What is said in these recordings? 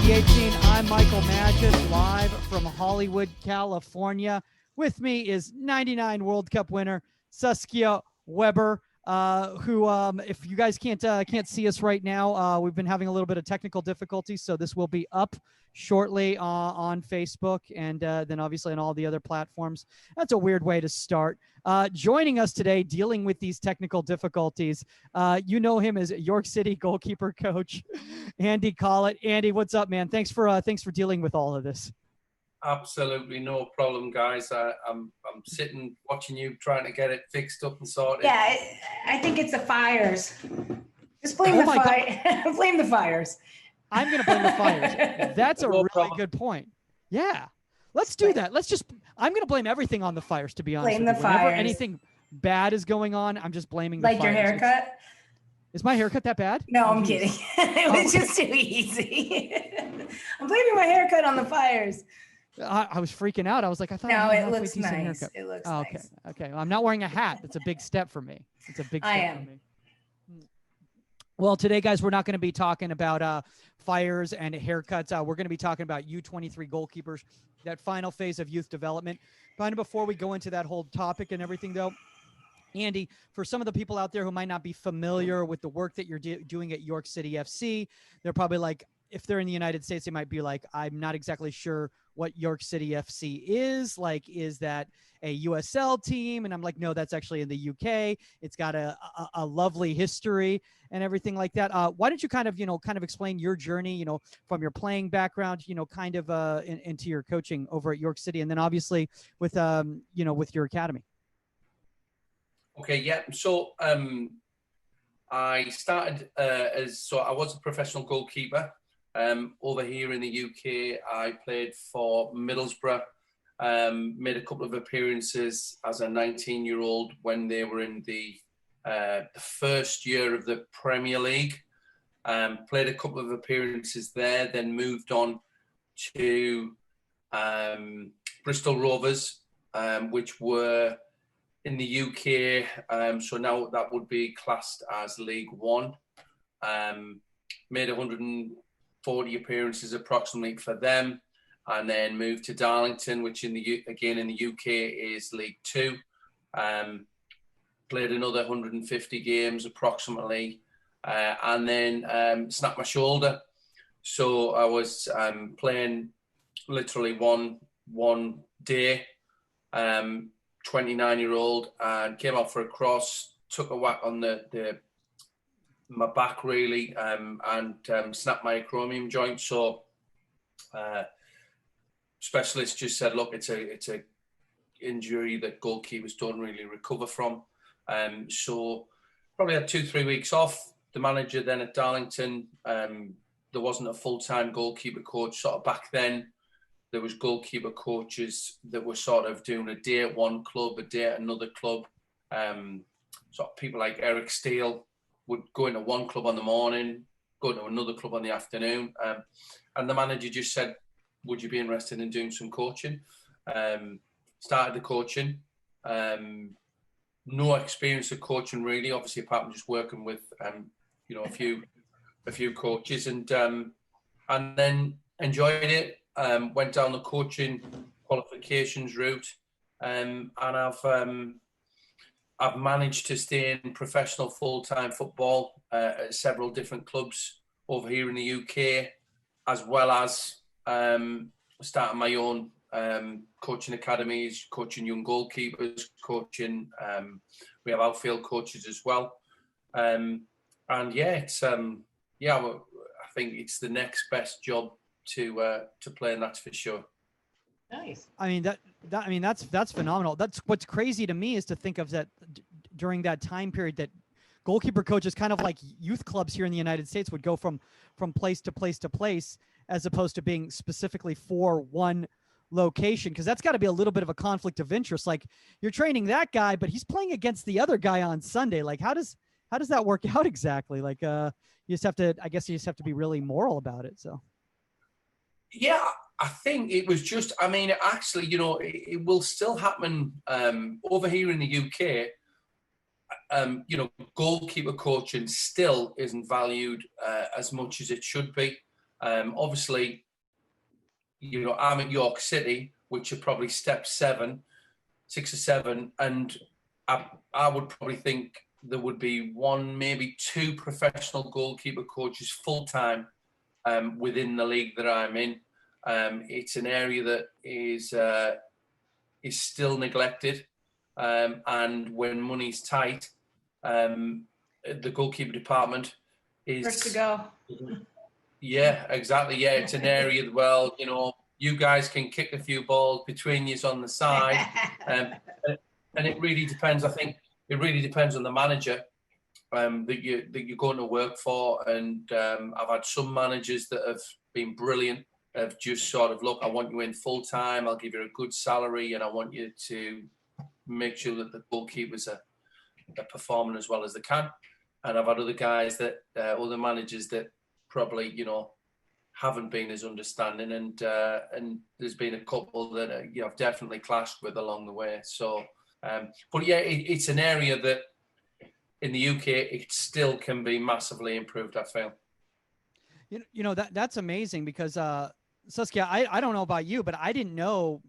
I18. I'm Michael Magis, live from Hollywood, California. With me is 99 World Cup winner Saskia Weber, who, if you guys can't see us right now, we've been having a little bit of technical difficulties, so this will be up shortly on Facebook and then obviously on all the other platforms. That's a weird way to start. Joining us today, dealing with these technical difficulties, you know him as York City goalkeeper coach, Andy Collett. Andy, what's up, man? Thanks for dealing with all of this. Absolutely no problem, guys. I'm sitting watching you trying to get it fixed up and sorted. Yeah, I think it's the fires. Just blame the fire. Blame the fires. I'm going to blame the fires. That's a really good point. Yeah, let's do that. I'm going to blame everything on the fires, to be honest. Blame the fires. Whenever anything bad is going on, I'm just blaming the fires. Like your haircut? Is my haircut that bad? No, I'm kidding. It was just too easy. I'm blaming my haircut on the fires. I was freaking out. I was like, I thought. No, I it looks nice. Haircut. It looks okay. nice. Okay. Well, I'm not wearing a hat. It's a big step for me. It's a big step I am. for me. Well, today, guys, we're not going to be talking about fires and haircuts. We're going to be talking about U23 goalkeepers, that final phase of youth development. Kind of before we go into that whole topic and everything, though, Andy, for some of the people out there who might not be familiar with the work that you're doing at York City FC, they're probably like, if they're in the United States, they might be like, I'm not exactly sure what York City FC is. Like, is that a USL team? And I'm like, no, that's actually in the UK. It's got a lovely history and everything like that. Why don't you kind of explain your journey, from your playing background, kind of into your coaching over at York City, and then obviously with, with your academy. Okay, yeah. So I started I was a professional goalkeeper. Over here in the UK, I played for Middlesbrough, made a couple of appearances as a 19-year-old when they were in the first year of the Premier League. Played a couple of appearances there, then moved on to Bristol Rovers, which were in the UK. So now that would be classed as League One. Made 140 appearances approximately for them, and then moved to Darlington, which in the UK is League Two. Played another 150 games approximately, and then snapped my shoulder. So I was playing literally one day, 29-year-old, and came out for a cross, took a whack on my back really, and snapped my acromion joint. So specialists just said, look, it's a injury that goalkeepers don't really recover from. So probably had 2-3 weeks off. The manager then at Darlington, there wasn't a full-time goalkeeper coach sort of back then. There was goalkeeper coaches that were sort of doing a day at one club, a day at another club. Sort of people like Eric Steele would go into one club on the morning, go to another club on the afternoon. And the manager just said, would you be interested in doing some coaching? Started the coaching. No experience of coaching really, obviously, apart from just working with, a few coaches, and then enjoyed it. Went down the coaching qualifications route, and I've managed to stay in professional full-time football at several different clubs over here in the UK, as well as starting my own coaching academies, coaching young goalkeepers, coaching. We have outfield coaches as well, and yeah, it's I think it's the next best job to play, and that's for sure. Nice. I mean that's phenomenal. That's what's crazy to me is to think of that during that time period that goalkeeper coaches, kind of like youth clubs here in the United States, would go from place to place to place, as opposed to being specifically for one location, because that's got to be a little bit of a conflict of interest. Like, you're training that guy, but he's playing against the other guy on Sunday. Like, how does that work out exactly? Like, you just have to be really moral about it. So yeah, I think it was just, actually, it will still happen over here in the UK. Goalkeeper coaching still isn't valued as much as it should be. Obviously, I'm at York City, which are probably step 6 or 7, and I would probably think there would be 1, maybe 2 professional goalkeeper coaches full-time within the league that I'm in. It's an area that is still neglected, and when money's tight, the goalkeeper department is First to go. Yeah, exactly. Yeah, it's an area. Well, you guys can kick a few balls between you on the side, and it really depends. I think it really depends on the manager that you're going to work for. And I've had some managers that have been brilliant. Have just sort of, look, I want you in full time. I'll give you a good salary, and I want you to make sure that the goalkeepers are performing as well as they can. And I've had other guys that other managers that probably haven't been as understanding, and there's been a couple that I've definitely clashed with along the way. So, but yeah, it's an area that in the UK it still can be massively improved, I feel. That's amazing because Saskia, I don't know about you, but I didn't know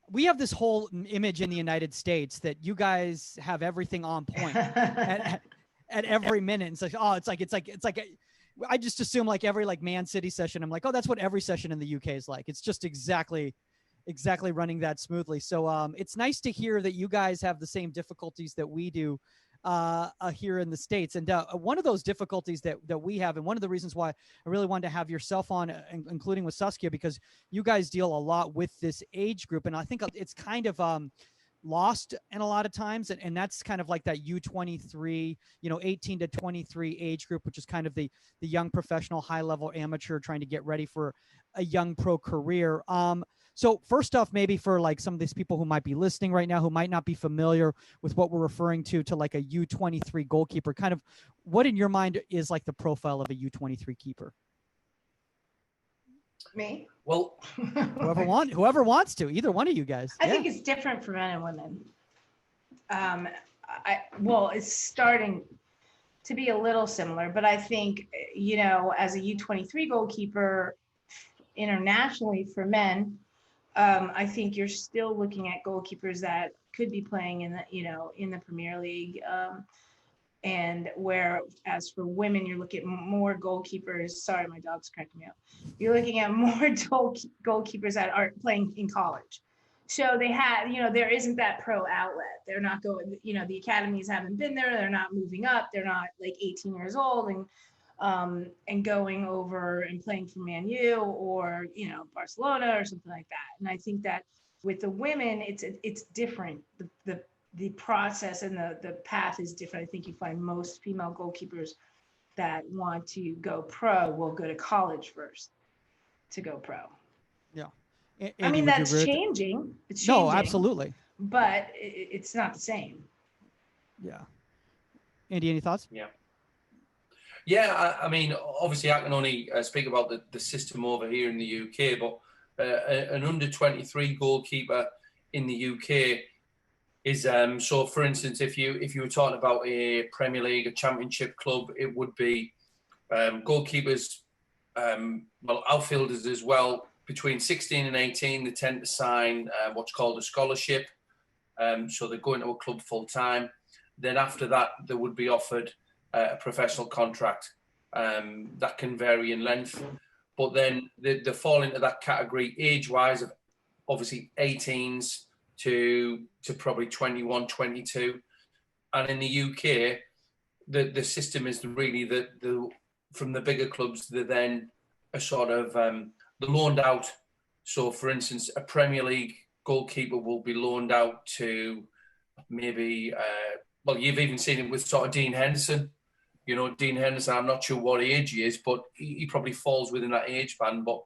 we have this whole image in the United States that you guys have everything on point at every minute. It's like I just assume like every Man City session, I'm like, oh, that's what every session in the UK is like. It's just exactly running that smoothly. So it's nice to hear that you guys have the same difficulties that we do here in the States. And one of those difficulties that we have, and one of the reasons why I really wanted to have yourself on, including with Saskia, because you guys deal a lot with this age group. And I think it's kind of lost in a lot of times, and that's kind of like that U23 18 to 23 age group, which is kind of the young professional, high level amateur trying to get ready for a young pro career. So first off, maybe for like some of these people who might be listening right now who might not be familiar with what we're referring to like a U23 goalkeeper, kind of what in your mind is like the profile of a U23 keeper? Me? Well, whoever wants to, either one of you guys. I think it's different for men and women. It's starting to be a little similar, but I think, as a U23 goalkeeper internationally for men, I think you're still looking at goalkeepers that could be playing in the Premier League. And whereas for women, you're looking at more goalkeepers. Sorry, my dog's cracking me up. You're looking at more goalkeepers that are playing in college. So they have, there isn't that pro outlet. They're not going, the academies haven't been there. They're not moving up. They're not like 18 years old and going over and playing for Man U or, Barcelona or something like that. And I think that with the women, it's different. The process and the path is different. I think you find most female goalkeepers that want to go pro will go to college first to go pro. Yeah. Andy, that's changing. It's changing. No, absolutely. But it's not the same. Yeah. Andy, any thoughts? Yeah. Yeah, I mean, obviously I can only speak about the system over here in the UK, but an under-23 goalkeeper in the UK is so. For instance, if you were talking about a Premier League, a Championship club, it would be goalkeepers, outfielders as well. Between 16 and 18, they tend to sign what's called a scholarship. So they go into a club full time. Then after that, they would be offered a professional contract. That can vary in length, but then they fall into that category age-wise of obviously 18s to probably 21, 22. And in the UK, the system is really the from the bigger clubs, they're then a sort of they're loaned out. So, for instance, a Premier League goalkeeper will be loaned out to maybe, you've even seen it with sort of Dean Henderson. Dean Henderson, I'm not sure what age he is, but he probably falls within that age band. But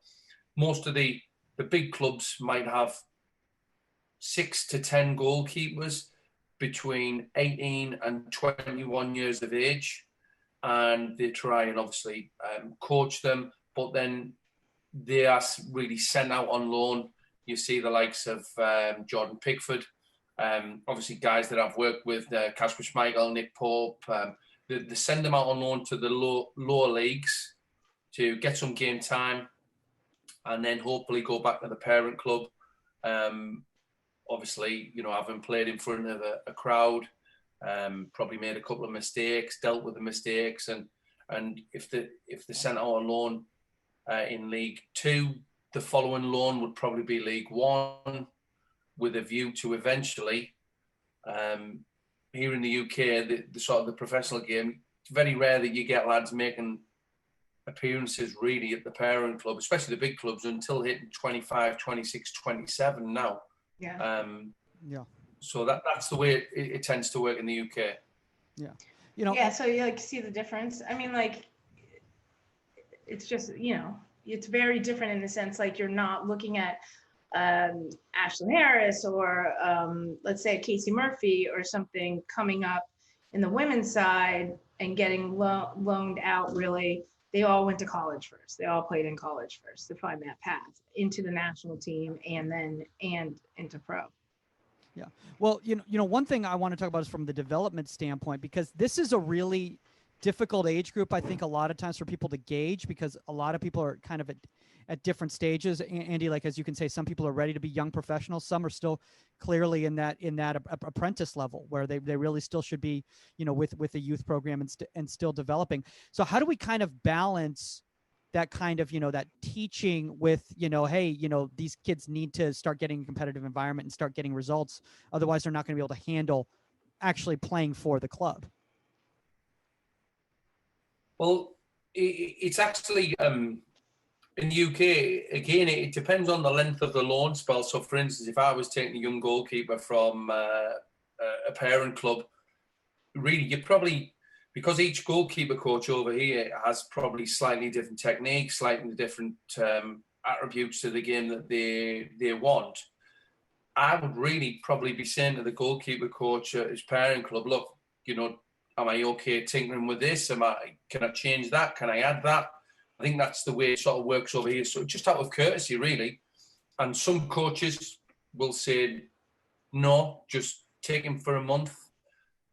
most of the big clubs might have 6 to 10 goalkeepers between 18 and 21 years of age. And they try and obviously coach them, but then they are really sent out on loan. You see the likes of Jordan Pickford, obviously guys that I've worked with, Kasper Schmeichel, Nick Pope. They send them out on loan to the lower leagues, to get some game time, and then hopefully go back to the parent club. Obviously, having played in front of a crowd, probably made a couple of mistakes, dealt with the mistakes, and if they're sent out on loan in League Two, the following loan would probably be League One, with a view to eventually, here in the UK, the sort of the professional game, it's very rare that you get lads making appearances really at the parent club, especially the big clubs, until hitting 25, 26, 27 now. Yeah. Yeah. So that's the way it tends to work in the UK. Yeah. Yeah, so you see the difference. I mean, it's just, it's very different in the sense, you're not looking at Ashlyn Harris or let's say Casey Murphy or something coming up in the women's side and getting loaned out. Really, they all went to college first. They all played in college first to find that path into the national team and into pro. Yeah. Well, one thing I want to talk about is from the development standpoint, because this is a really difficult age group, I think, a lot of times for people to gauge, because a lot of people are kind of at different stages. Andy, as you can say, some people are ready to be young professionals. Some are still clearly in that apprentice level where they really still should be, with a youth program and still developing. So how do we kind of balance that kind of, that teaching with, hey, these kids need to start getting a competitive environment and start getting results. Otherwise, they're not going to be able to handle actually playing for the club. Well, it's actually, in the UK, again, it depends on the length of the loan spell. So, for instance, if I was taking a young goalkeeper from a parent club, really, you probably, because each goalkeeper coach over here has probably slightly different techniques, slightly different attributes to the game that they want, I would really probably be saying to the goalkeeper coach at his parent club, look, am I okay tinkering with this? Can I change that? Can I add that? I think that's the way it sort of works over here. So just out of courtesy, really. And some coaches will say, no, just take him for a month.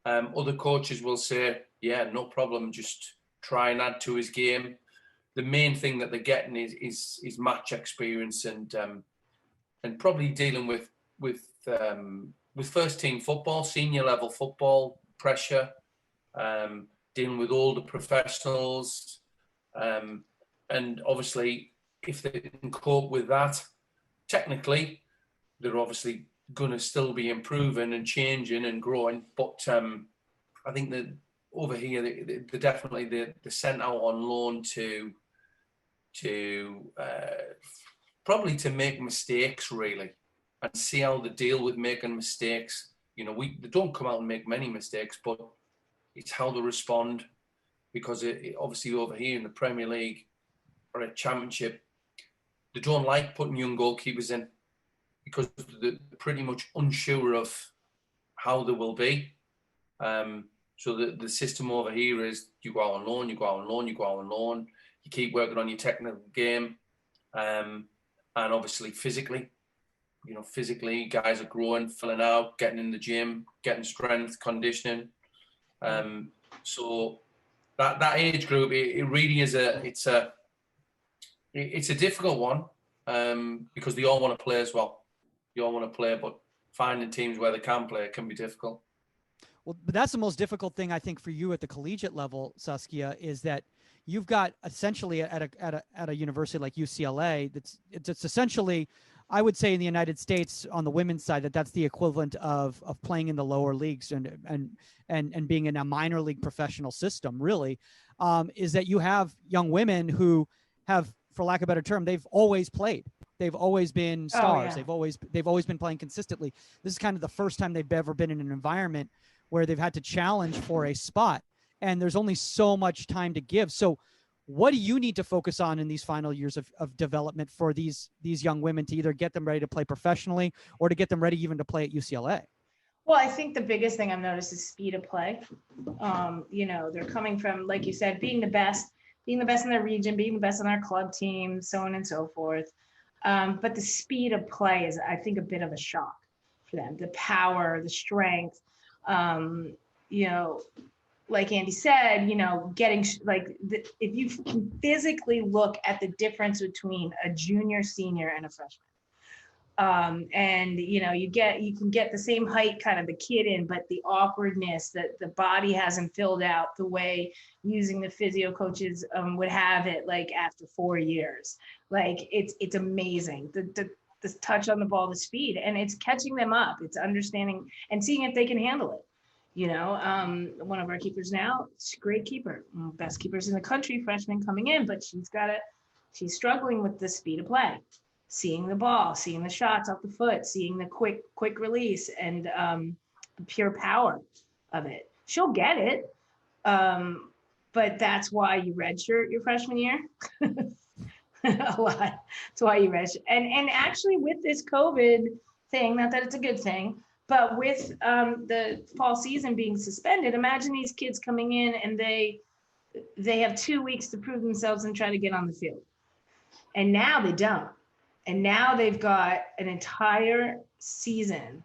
Other coaches will say, yeah, no problem, just try and add to his game. The main thing that they're getting is match experience and probably dealing with first team football, senior level football, pressure, dealing with older professionals, and obviously if they can cope with that, technically they're obviously going to still be improving and changing and growing. But I think that over here they're definitely they're sent out on loan to probably to make mistakes really and see how they deal with making mistakes. They don't come out and make many mistakes, but it's how they respond, because it obviously over here in the Premier League or a Championship, they don't like putting young goalkeepers in because they're pretty much unsure of how they will be. So the system over here is you go out on loan, you go out on loan, you go out on loan, you keep working on your technical game, and obviously physically, physically guys are growing, filling out, getting in the gym, getting strength, conditioning. So that age group, it really is it's a difficult one, because they all want to play as well. They all want to play, but finding teams where they can play can be difficult. Well, but that's the most difficult thing, I think, for you at the collegiate level, Saskia, is that you've got essentially at a university like UCLA, it's essentially, I would say in the United States on the women's side, that's the equivalent of playing in the lower leagues and being in a minor league professional system, really, is that you have young women who have, for lack of a better term, they've always played. They've always been stars. Oh, yeah. They've always been playing consistently. This is kind of the first time they've ever been in an environment where they've had to challenge for a spot, and there's only so much time to give. So what do you need to focus on in these final years of development for these young women to either get them ready to play professionally or to get them ready even to play at UCLA? Well, I think the biggest thing I've noticed is speed of play. They're coming from, like you said, being the best in their region, being the best on their club team, so on and so forth. But the speed of play is, I think, a bit of a shock for them. The power, the strength, like Andy said, getting if you can physically look at the difference between a junior, senior, and a freshman. And you can get the same height kind of the kid in, but the awkwardness that the body hasn't filled out the way using the physio coaches would have it like after 4 years. Like it's amazing. The touch on the ball, the speed, and it's catching them up. It's understanding and seeing if they can handle it. One of our keepers now, she's a great keeper, best keepers in the country, freshman coming in, but she's struggling with the speed of play. Seeing the ball, seeing the shots off the foot, seeing the quick release, and the pure power of it. She'll get it, but that's why you redshirt your freshman year. A lot. That's why you redshirt. And actually, with this COVID thing, not that it's a good thing, but with the fall season being suspended, imagine these kids coming in and they have 2 weeks to prove themselves and try to get on the field, and now they don't. And now they've got an entire season,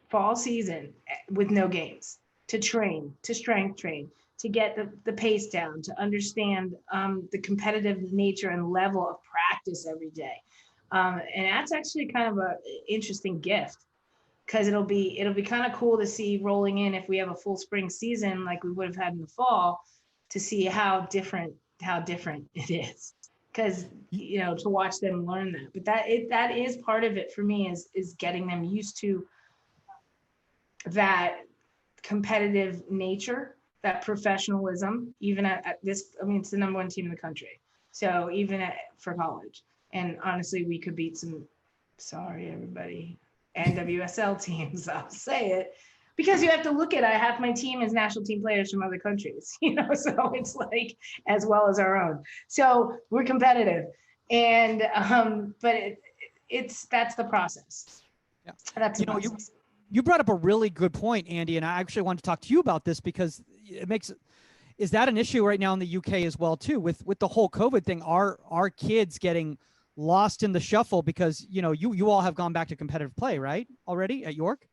fall season, with no games to train, to strength train, to get the pace down, to understand the competitive nature and level of practice every day. And that's actually kind of an interesting gift, because it'll be kind of cool to see rolling in if we have a full spring season like we would have had in the fall, to see how different it is. Because to watch them learn that, but that is part of it for me, is getting them used to that competitive nature, that professionalism. Even at this, I mean, it's the #1 team in the country, so even for college, and honestly, we could beat some, sorry everybody, NWSL teams. I'll say it, because you have to look at half my team is national team players from other countries, so it's like, as well as our own. So we're competitive, and but that's the process. Yeah. That's the process. You brought up a really good point, Andy, and I actually want to talk to you about this, because is that an issue right now in the UK as well too, with the whole COVID thing? Are kids getting lost in the shuffle because you all have gone back to competitive play, right, already at York?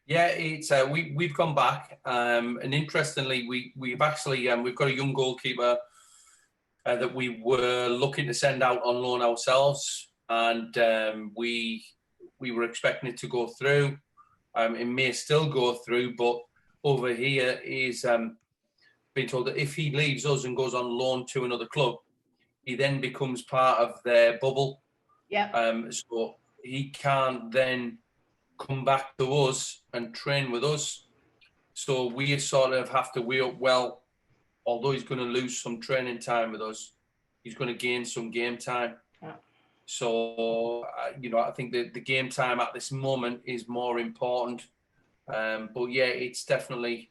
Yeah, it's we've gone back, and interestingly, we've actually we've got a young goalkeeper that we were looking to send out on loan ourselves, and we were expecting it to go through. It may still go through, but over here is been told that if he leaves us and goes on loan to another club, he then becomes part of their bubble. Yeah. So he can't then come back to us and train with us. So we sort of have to weigh up, well, although he's going to lose some training time with us, he's going to gain some game time. Yeah. So, I think that the game time at this moment is more important. But yeah, it's definitely,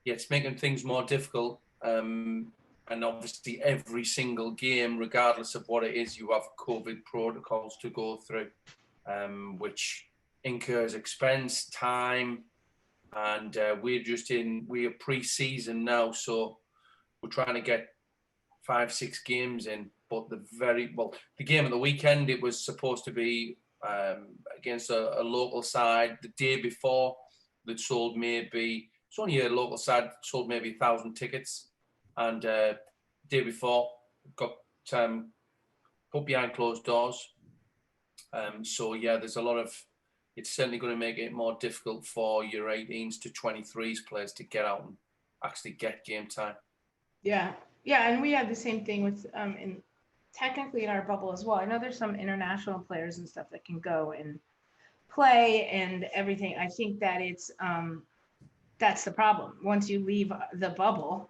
it's making things more difficult. And obviously every single game, regardless of what it is, you have COVID protocols to go through, which incurs expense, time, and we're pre-season now, so we're trying to get 5-6 games in. But the game of the weekend, it was supposed to be against a local side. The day before, that sold maybe, it's only a local side, sold maybe 1,000 tickets, and day before got put behind closed doors. So yeah, there's a lot of, it's certainly going to make it more difficult for your 18s to 23s players to get out and actually get game time. Yeah, and we have the same thing with technically in our bubble as well. I know there's some international players and stuff that can go and play and everything. I think that it's that's the problem. Once you leave the bubble,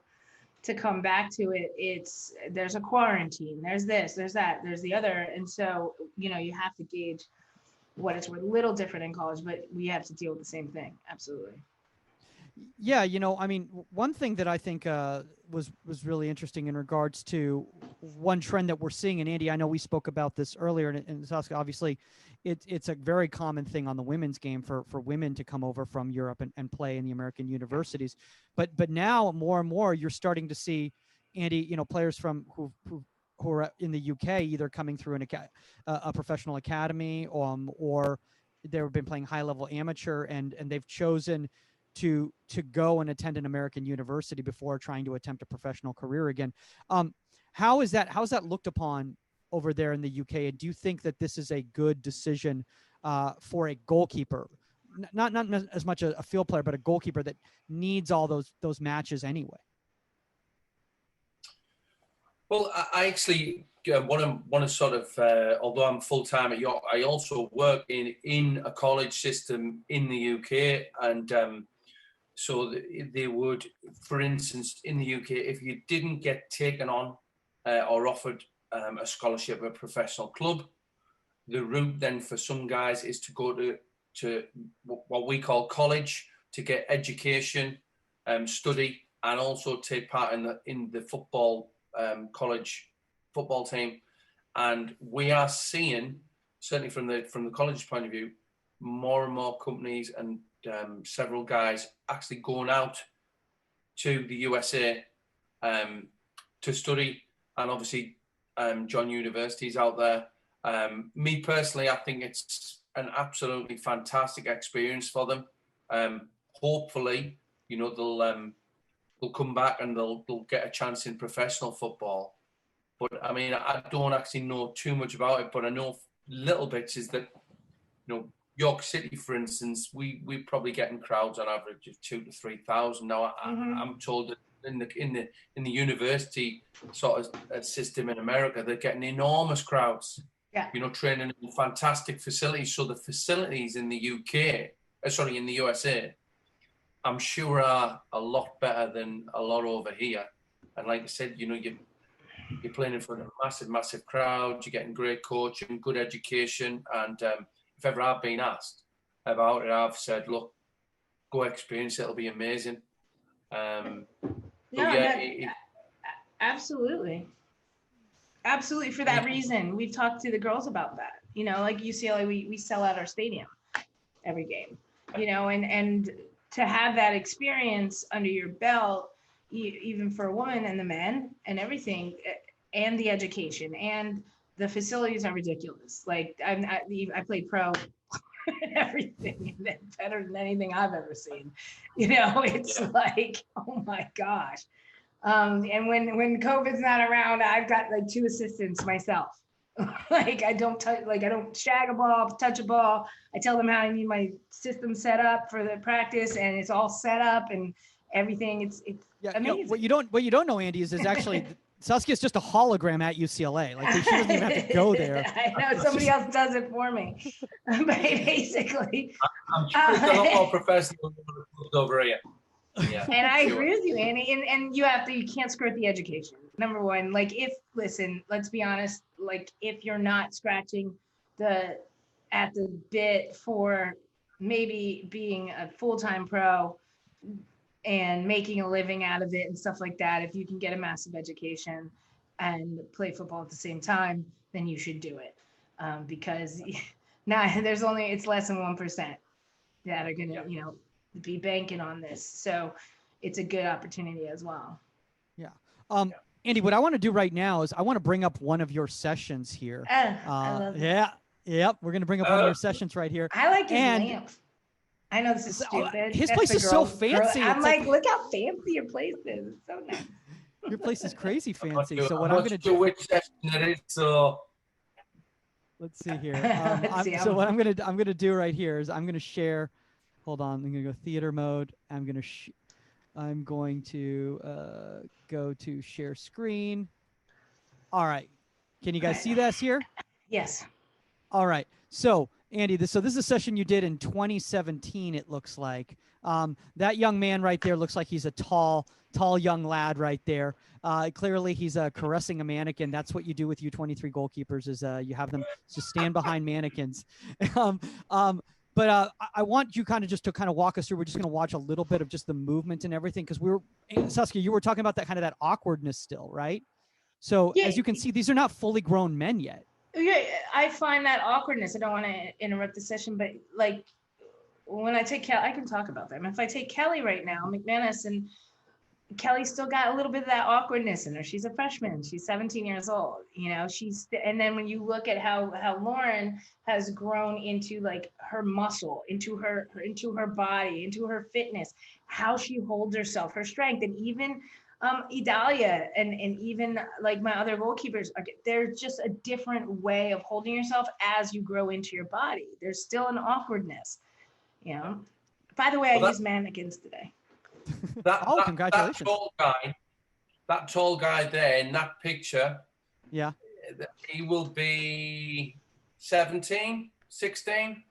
to come back to it, there's a quarantine, there's this, there's that, there's the other, and so you have to gauge what it's worth. A little different in college, but we have to deal with the same thing. Absolutely. Yeah, I mean, one thing that I think was really interesting in regards to one trend that we're seeing, and Andy, I know we spoke about this earlier, and obviously it's a very common thing on the women's game for women to come over from Europe and play in the American universities. But now more and more you're starting to see, Andy, players from who are in the UK either coming through a professional academy or they've been playing high level amateur and they've chosen to go and attend an American university before trying to attempt a professional career again. How's that looked upon over there in the UK? And do you think that this is a good decision for a goalkeeper, not as much a field player, but a goalkeeper that needs all those matches anyway? Well, I actually want to sort of, although I'm full time at York, I also work in a college system in the UK, and so they would, for instance, in the UK, if you didn't get taken on or offered a scholarship at a professional club, the route then for some guys is to go to what we call college to get education, study, and also take part in the football college football team. And we are seeing, certainly from the college point of view, more and more companies and several guys actually going out to the USA to study, and obviously join universities out there. Me personally, I think it's an absolutely fantastic experience for them. Hopefully, they'll come back and they'll get a chance in professional football. But I mean, I don't actually know too much about it, but I know little bits is that, York City, for instance, we're probably getting crowds on average of 2,000 to 3,000. Now, I'm told that in the university sort of system in America, they're getting enormous crowds. Yeah. Training in fantastic facilities. So the facilities in the in the USA, I'm sure are a lot better than a lot over here. And like I said, you're playing in front of a massive crowd. You're getting great coaching, good education, and if ever I've been asked about it, I've said, look, go experience it. It'll be amazing. Absolutely. Absolutely. For that reason, we've talked to the girls about that. Like UCLA, we sell out our stadium every game, and to have that experience under your belt, even for a woman and the men and everything, and the education and the facilities are ridiculous. Like I played pro and everything, and it's better than anything I've ever seen. It's like, oh my gosh. And when COVID's not around, I've got like 2 assistants myself. Like I don't shag a ball, touch a ball. I tell them how I need my system set up for the practice, and it's all set up and everything. It's amazing. What you don't know, Andy, is actually Saskia's just a hologram at UCLA. Like she doesn't even have to go there. I know somebody else does it for me. But basically, I'm sure it's a lot more professional over here. Yeah, and I agree with you, Annie. And you can't skirt the education. Number one, let's be honest, if you're not scratching at the bit for maybe being a full-time pro and making a living out of it and stuff like that, if you can get a massive education and play football at the same time, then you should do it. Because now it's less than 1% that are going to, be banking on this. So it's a good opportunity as well. Yeah. Andy, what I want to do right now is I want to bring up one of your sessions here. I love that. Yep. We're going to bring up one of your sessions right here. I like his lamp. I know this is stupid. His place is so fancy. I'm like, look how fancy your place is. It's so nice. Your place is crazy fancy. So what I'm going to do, which session it is, so let's see here. So what I'm going to do right here is I'm going to share. Hold on. I'm going to go theater mode. I'm going to go to share screen. All right. Can you guys see this here? Yes. All right. So Andy, this is a session you did in 2017, it looks like. That young man right there looks like he's a tall young lad right there. Clearly, he's caressing a mannequin. That's what you do with U23 goalkeepers is you have them just stand behind mannequins. But I want you to walk us through. We're just going to watch a little bit of just the movement and everything because Saskia, you were talking about that awkwardness still, right? So as you can see, these are not fully grown men yet. Yeah, I find that awkwardness. I don't want to interrupt the session, but when I take Kelly, I can talk about them. If I take Kelly right now, McManus, and Kelly's still got a little bit of that awkwardness in her. She's a freshman. She's 17 years old. You know, and then when you look at how Lauren has grown into like her muscle, into her body, into her fitness, how she holds herself, her strength, and even Idalia and even like my other goalkeepers, there's just a different way of holding yourself as you grow into your body. There's still an awkwardness, you know. By the way, I used mannequins today. Congratulations. That tall guy there in that picture, yeah, he will be 17, 16.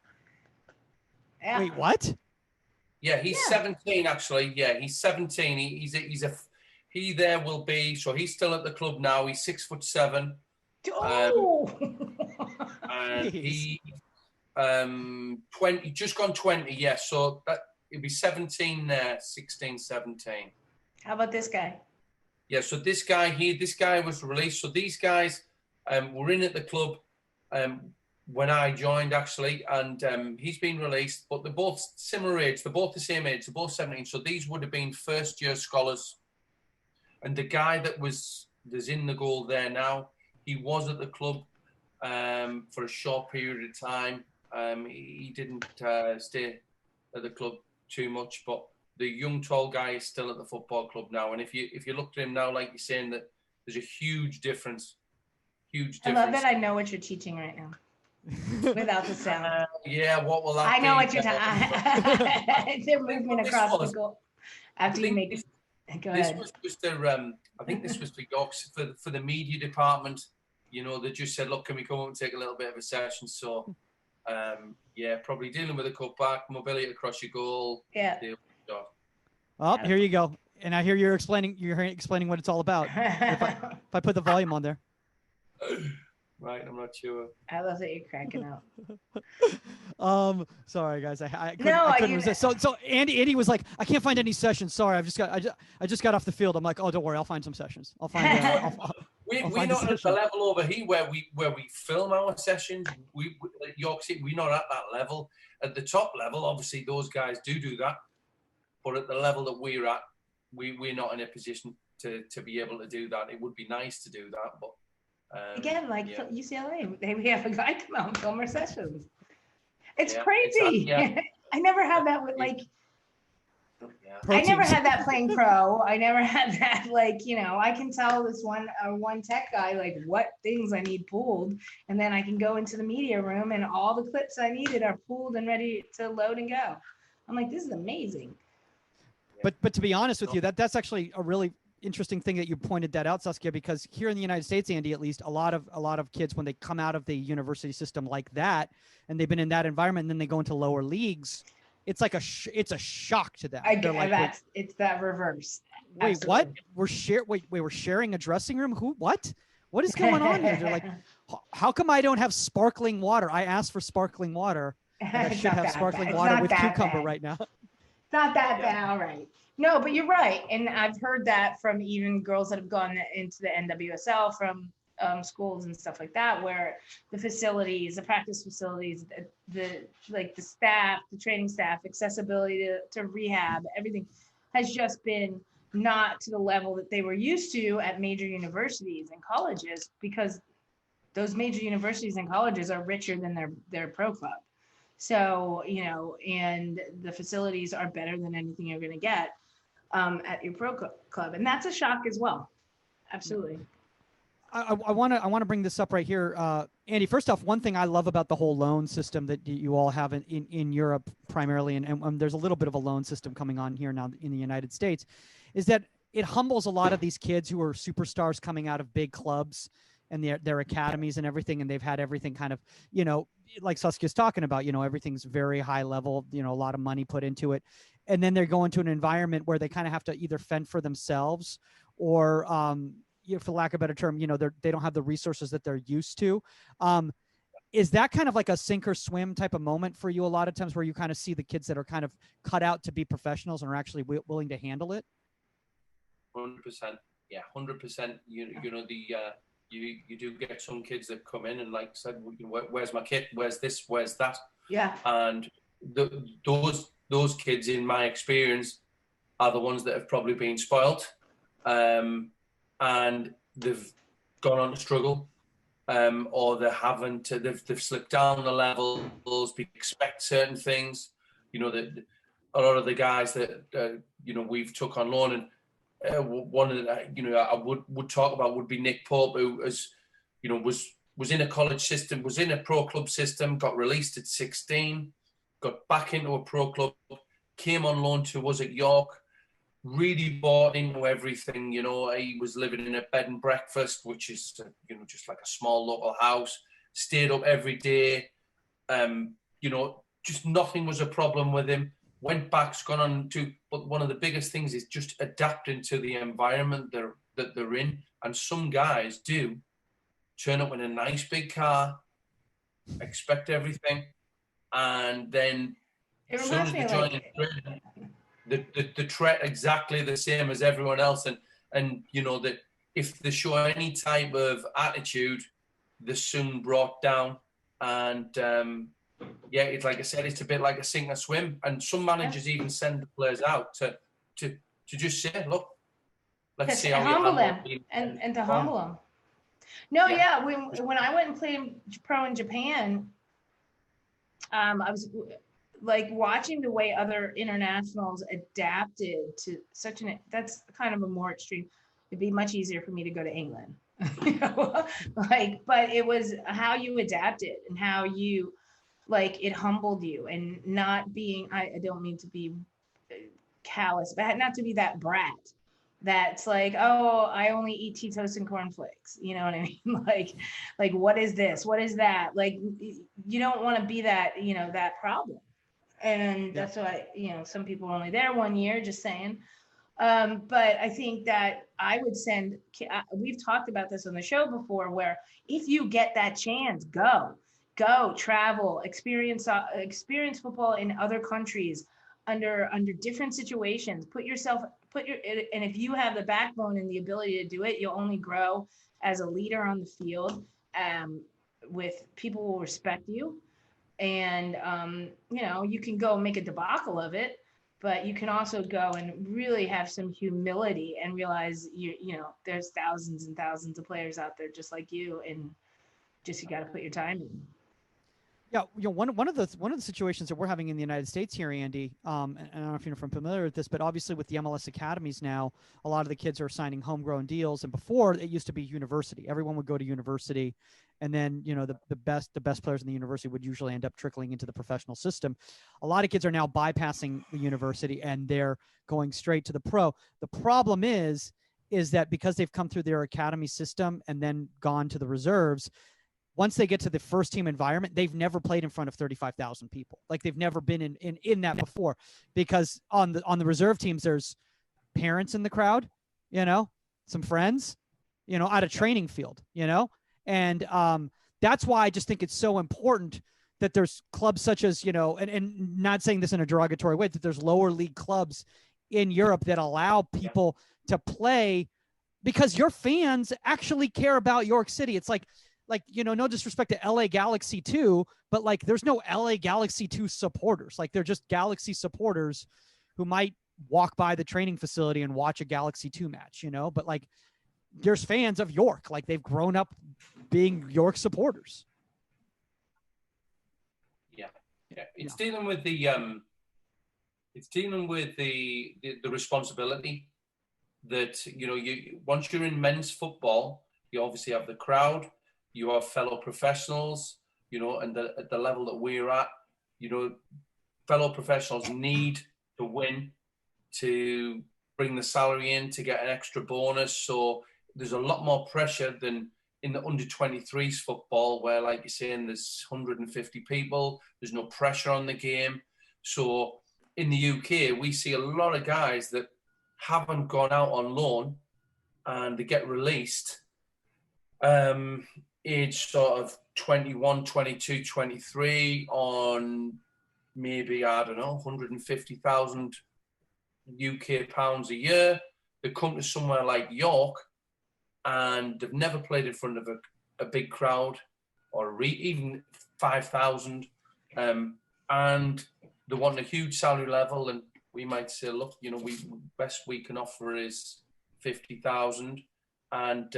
Yeah. Wait, what? Yeah, he's 17 actually. Yeah, he's 17. He there will be, so he's still at the club now. He's 6'7". Oh. And he 20, just gone 20. Yeah, so that it'd be 17 there, 16, 17. How about this guy? Yeah, so this guy was released. So these guys were in at the club when I joined, actually, and he's been released. But they're both similar age. They're both the same age. They're both 17. So these would have been first-year scholars. And the guy there's in the goal there now, he was at the club for a short period of time. He didn't stay at the club too much, but the young tall guy is still at the football club now. And if you look at him now, like you're saying, that there's a huge difference. I love that I know what you're teaching right now. Without the sound. Yeah, what will that be? I know what you're talking. They're moving across the goal. After you make go ahead. This was their, I think this was for York's, for the media department. You know, they just said, look, can we come up and take a little bit of a session? So, yeah, probably dealing with a cutback, mobility across your goal. Yeah. Oh, here you go. And I hear you're explaining what it's all about. If I put the volume on there. Right, I'm not sure. I love that you're cracking up. Sorry guys, I couldn't resist. So Andy was like, I can't find any sessions. Sorry, I just got off the field. I'm like, oh, don't worry, I'll find some sessions. I'll find. We're not at the level over here where we film our sessions. We like York City, we're not at that level. At the top level, obviously those guys do that, but at the level that we're at, we're not in a position to be able to do that. It would be nice to do that, but. Again, like UCLA, we have a guy come out and film our sessions. It's crazy. Exactly, I never had that with like. I never had that playing pro. I never had that I can tell this one tech guy like what things I need pulled, and then I can go into the media room and all the clips I needed are pulled and ready to load and go. I'm like, this is amazing. But to be honest with you, that's actually a really interesting thing that you pointed that out, Saskia, because here in the United States, Andy, at least a lot of kids, when they come out of the university system like that, and they've been in that environment, and then they go into lower leagues, it's like it's a shock to them. It's that reverse. Wait, absolutely. What? We're sharing a dressing room? Who? What is going on here? They're like, how come I don't have sparkling water? I asked for sparkling water. I should have sparkling water with cucumber right now. It's not that bad. All right. No, but you're right. And I've heard that from even girls that have gone into the NWSL from schools and stuff like that, where the facilities, the practice facilities, the staff, the training staff, accessibility to rehab, everything has just been not to the level that they were used to at major universities and colleges, because those major universities and colleges are richer than their pro club. So, and the facilities are better than anything you're going to get at your pro club. And that's a shock as well. Absolutely. I want to bring this up right here. Andy, first off, one thing I love about the whole loan system that you all have in Europe primarily, and there's a little bit of a loan system coming on here now in the United States, is that it humbles a lot of these kids who are superstars coming out of big clubs and their academies and everything. And they've had everything kind of, like Saskia's talking about, everything's very high level, a lot of money put into it. And then they're going to an environment where they kind of have to either fend for themselves or, for lack of a better term, they don't have the resources that they're used to. Is that kind of like a sink or swim type of moment for you a lot of times, where you kind of see the kids that are kind of cut out to be professionals and are actually willing to handle it? 100%. Yeah, 100%. You do get some kids that come in and, like I said, where's my kit? Where's this? Where's that? Yeah. And those kids, in my experience, are the ones that have probably been spoilt, and they've gone on to struggle, or they haven't. They've slipped down the levels. We expect certain things. That a lot of the guys that we've took on loan, and one of the I would talk about would be Nick Pope, who was in a college system, was in a pro club system, got released at 16, got back into a pro club, came on loan to us at York, really bought into everything. He was living in a bed and breakfast, which is just like a small local house. Stayed up every day. Just nothing was a problem with him. Went back, gone on to. But one of the biggest things is just adapting to the environment that they're in. And some guys do turn up in a nice big car, expect everything, and then as soon as they join the treat exactly the same as everyone else, and that if they show any type of attitude, they're soon brought down. And it's like I said, it's a bit like a sink or swim. And some managers even send the players out to just say, look, let's see how humble you them handle and to humble them. No, yeah. When I went and played pro in Japan, I was like watching the way other internationals adapted to that's kind of a more extreme. It'd be much easier for me to go to England, but it was how you adapted and how you, it humbled you, and not being, I don't mean to be callous, but not to be that brat that's like, oh, I only eat Cheetos and cornflakes. You know what I mean? Like, what is this? What is that? Like, you don't want to be that, that problem. And that's why, some people are only there 1 year, just saying. But I think that I would send, we've talked about this on the show before, where if you get that chance, go travel, experience football in other countries under different situations, and if you have the backbone and the ability to do it, you'll only grow as a leader on the field, with people will respect you. And, you can go make a debacle of it, but you can also go and really have some humility and realize there's thousands and thousands of players out there just like you, and just, you got to put your time in. Yeah, one of the situations that we're having in the United States here, Andy, and I don't know if you're familiar with this, but obviously with the MLS academies now, a lot of the kids are signing homegrown deals, and before it used to be university. Everyone would go to university, and then the best players in the university would usually end up trickling into the professional system. A lot of kids are now bypassing the university and they're going straight to the pro. The problem is that because they've come through their academy system and then gone to the reserves, once they get to the first team environment, they've never played in front of 35,000 people. Like, they've never been in that before, because on the reserve teams, there's parents in the crowd, some friends, at a training field, and that's why I just think it's so important that there's clubs such as, and not saying this in a derogatory way, that there's lower league clubs in Europe that allow people to play, because your fans actually care about York City. It's like, no disrespect to LA Galaxy 2, but there's no LA Galaxy 2 supporters. They're just Galaxy supporters who might walk by the training facility and watch a Galaxy 2 match, but there's fans of York. They've grown up being York supporters. Yeah. It's dealing with the responsibility that, once you're in men's football, you obviously have the crowd, you have fellow professionals, and at the level that we're at, fellow professionals need to win to bring the salary in, to get an extra bonus. So there's a lot more pressure than in the under 23s football, where, like you're saying, there's 150 people, there's no pressure on the game. So in the UK, we see a lot of guys that haven't gone out on loan and they get released age sort of 21, 22, 23 on maybe, I don't know, 150,000 UK pounds a year. They come to somewhere like York and they've never played in front of a big crowd, or even 5,000, and they want a huge salary level, and we might say, look, you know, we best we can offer is 50,000, and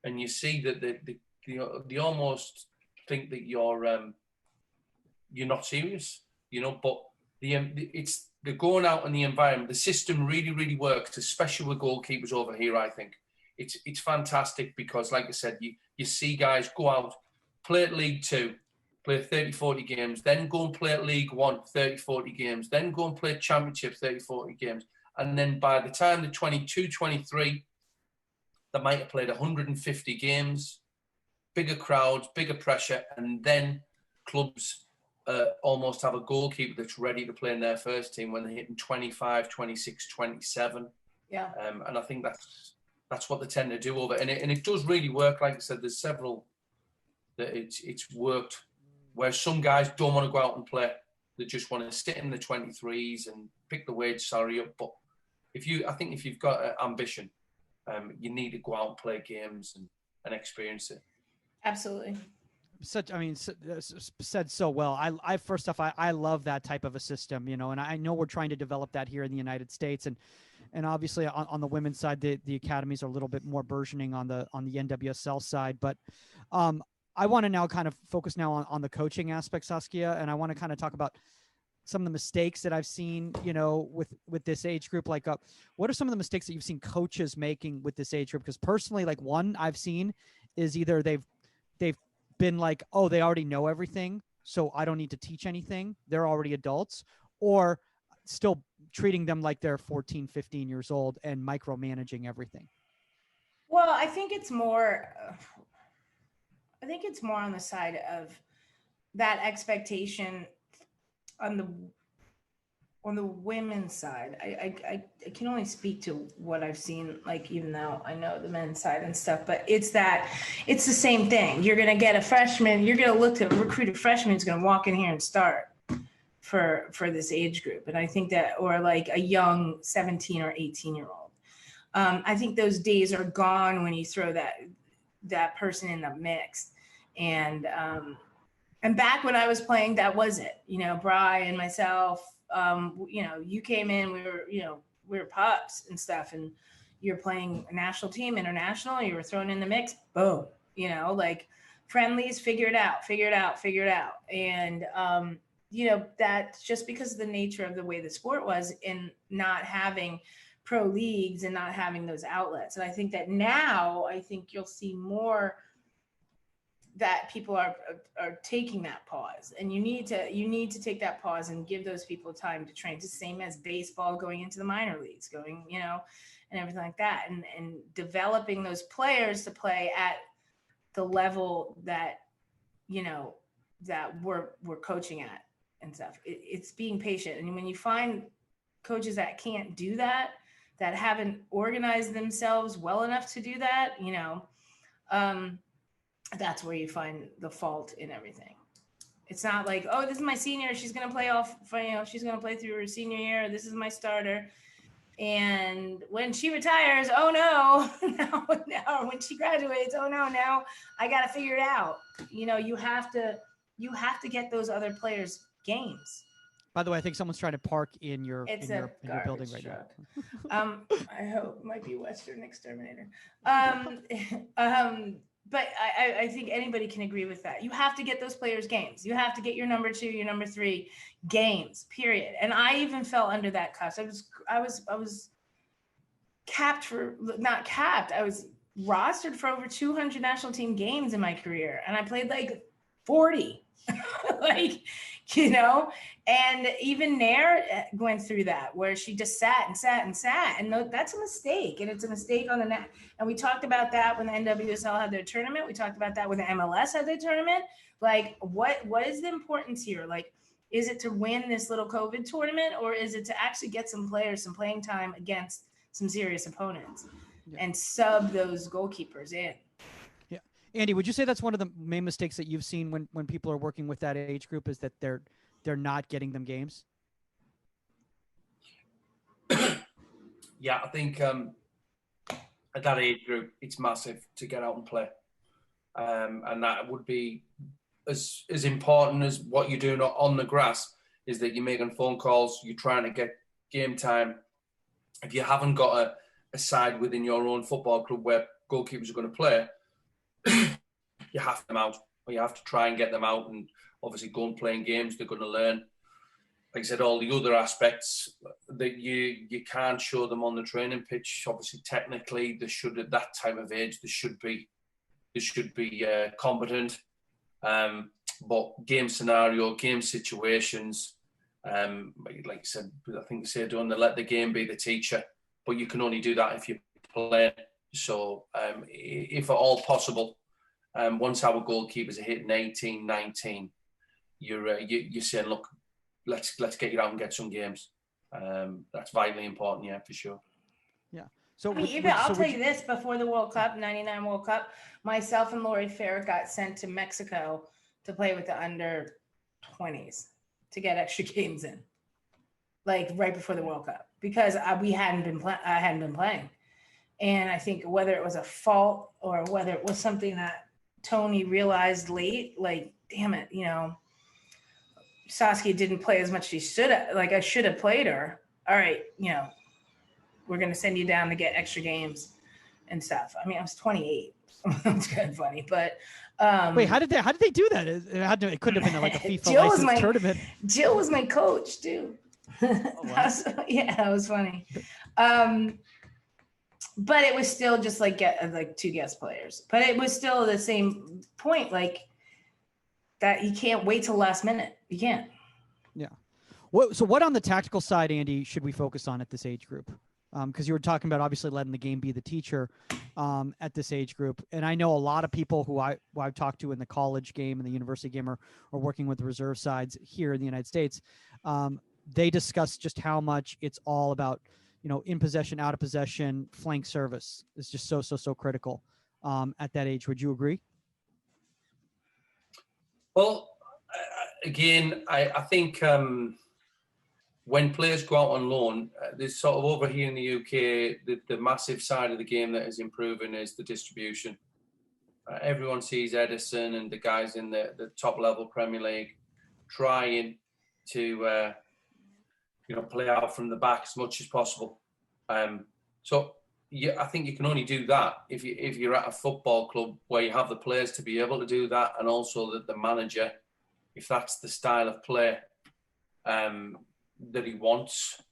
you see that they almost think that you're not serious, you know. But it's the going out in the environment. The system really, really works, especially with goalkeepers over here. I think it's fantastic because, like I said, you see guys go out, play at League Two, play 30, 40 games, then go and play at League One, 30, 40 games, then go and play Championship, 30, 40 games. And then by the time they're 22, 23, they might have played 150 games, bigger crowds, bigger pressure, and then clubs almost have a goalkeeper that's ready to play in their first team when they're hitting 25, 26, 27. Yeah. And I think that's what they tend to do over, and it does really work. Like I said, there's several that it's worked where some guys don't want to go out and play. They just want to sit in the 23s and pick the wage salary up. But I think if you've got ambition, you need to go out and play games and experience it. Absolutely. Said so well. I first off, I love that type of a system, you know, and I know we're trying to develop that here in the United States, and obviously on the women's side, the academies are a little bit more burgeoning on the NWSL side, but I want to now kind of focus now on the coaching aspect, Saskia, and I want to kind of talk about some of the mistakes that I've seen, you know, with this age group. Like, what are some of the mistakes that you've seen coaches making with this age group? Because personally, like, one I've seen is either they've been like, oh, they already know everything, so I don't need to teach anything. They're already adults, or still treating them like they're 14, 15 years old and micromanaging everything. Well, I think it's more on the side of that expectation on the women's side. I can only speak to what I've seen, like, even though I know the men's side and stuff, but it's the same thing. You're going to get a freshman, you're going to look to recruit a freshman who's going to walk in here and start for this age group. And I think that, or like a young 17 or 18-year-old. I think those days are gone when you throw that person in the mix. And back when I was playing, that was it. You know, Bri and myself, you know, you came in, we were pups and stuff, and you're playing a national team, international, you were thrown in the mix, boom, you know, like friendlies, figure it out. And, you know, that's just because of the nature of the way the sport was in not having pro leagues and not having those outlets. And I think that now, you'll see more that people are taking that pause, and you need to take that pause and give those people time to train. It's the same as baseball going into the minor leagues, going, you know, and everything like that, and developing those players to play at the level that, you know, that we're coaching at and stuff. It's being patient. And when you find coaches that can't do that haven't organized themselves well enough to do that, you know, that's where you find the fault in everything. It's not like, oh, this is my senior, she's going to play she's going to play through her senior year. This is my starter. And when she retires, oh no, now when she graduates, oh no, now I got to figure it out. You know, you have to get those other players games. By the way, I think someone's trying to park in your building right truck. now. I hope it might be Western Exterminator. But I think anybody can agree with that. You have to get those players games. You have to get your number 2, your number 3 games, period. And I even fell under that cuss. I was capped for, not capped. I was rostered for over 200 national team games in my career. And I played like 40, like, you know, and even Nair went through that, where she just sat. And that's a mistake. And it's a mistake on the net. And we talked about that when the NWSL had their tournament. We talked about that when the MLS had their tournament. Like, what is the importance here? Like, is it to win this little COVID tournament, or is it to actually get some players some playing time against some serious opponents and sub those goalkeepers in? Yeah. Andy, would you say that's one of the main mistakes that you've seen when people are working with that age group, is that they're not getting them games? Yeah, I think at that age group, it's massive to get out and play. And that would be as important as what you're doing on the grass. is that you're making phone calls, you're trying to get game time. If you haven't got a side within your own football club where goalkeepers are going to play, you have them out, or you have to try and get them out and obviously go and play in games. They're going to learn. Like I said, all the other aspects that you can't show them on the training pitch. Obviously, technically, they should, at that time of age, they should be competent. But game scenario, game situations, like I said, I think they say, don't let the game be the teacher. But you can only do that if you play. So, if at all possible, once our goalkeepers are hitting 18, 19, you're saying, look, let's get you out and get some games. That's vitally important, yeah, for sure. Yeah. So I mean, I'll tell you this: before the World Cup, '99 World Cup, myself and Lori Fair got sent to Mexico to play with the under 20s to get extra games in, like right before the World Cup, because I hadn't been playing, and I think whether it was a fault or whether it was something that Tony realized late, like, damn it, Saskia didn't play as much as she should have. Like, I should have played her. All right, we're going to send you down to get extra games and stuff. I mean, I was 28. It's kind of funny, but wait, how did they do that? It couldn't have been like a FIFA licensed tournament. Jill was my coach too. Oh, wow. That was funny. But it was still just like two guest players. But it was still the same point, like that you can't wait till last minute. You can't. Yeah. So what on the tactical side, Andy, should we focus on at this age group? Because you were talking about obviously letting the game be the teacher at this age group. And I know a lot of people who I've talked to in the college game and the university game are working with the reserve sides here in the United States. They discuss just how much it's all about, in possession, out of possession, flank service is just so critical at that age. Would you agree? Well, again, I think when players go out on loan, there's sort of over here in the UK, the massive side of the game that is improving is the distribution. Everyone sees Edison and the guys in the top level Premier League trying to play out from the back as much as possible. So I think you can only do that if you're at a football club where you have the players to be able to do that, and also that the manager, if that's the style of play that he wants.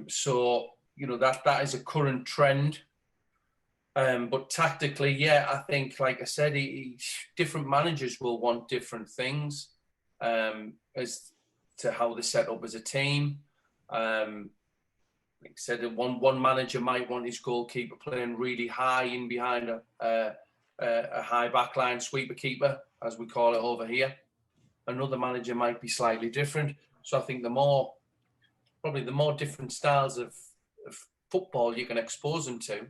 So that is a current trend. But tactically, yeah, I think, like I said, different managers will want different things as to how they're set up as a team. Like I said, one manager might want his goalkeeper playing really high in behind a high backline sweeper keeper, as we call it over here. Another manager might be slightly different. So I think the more different styles of football you can expose them to,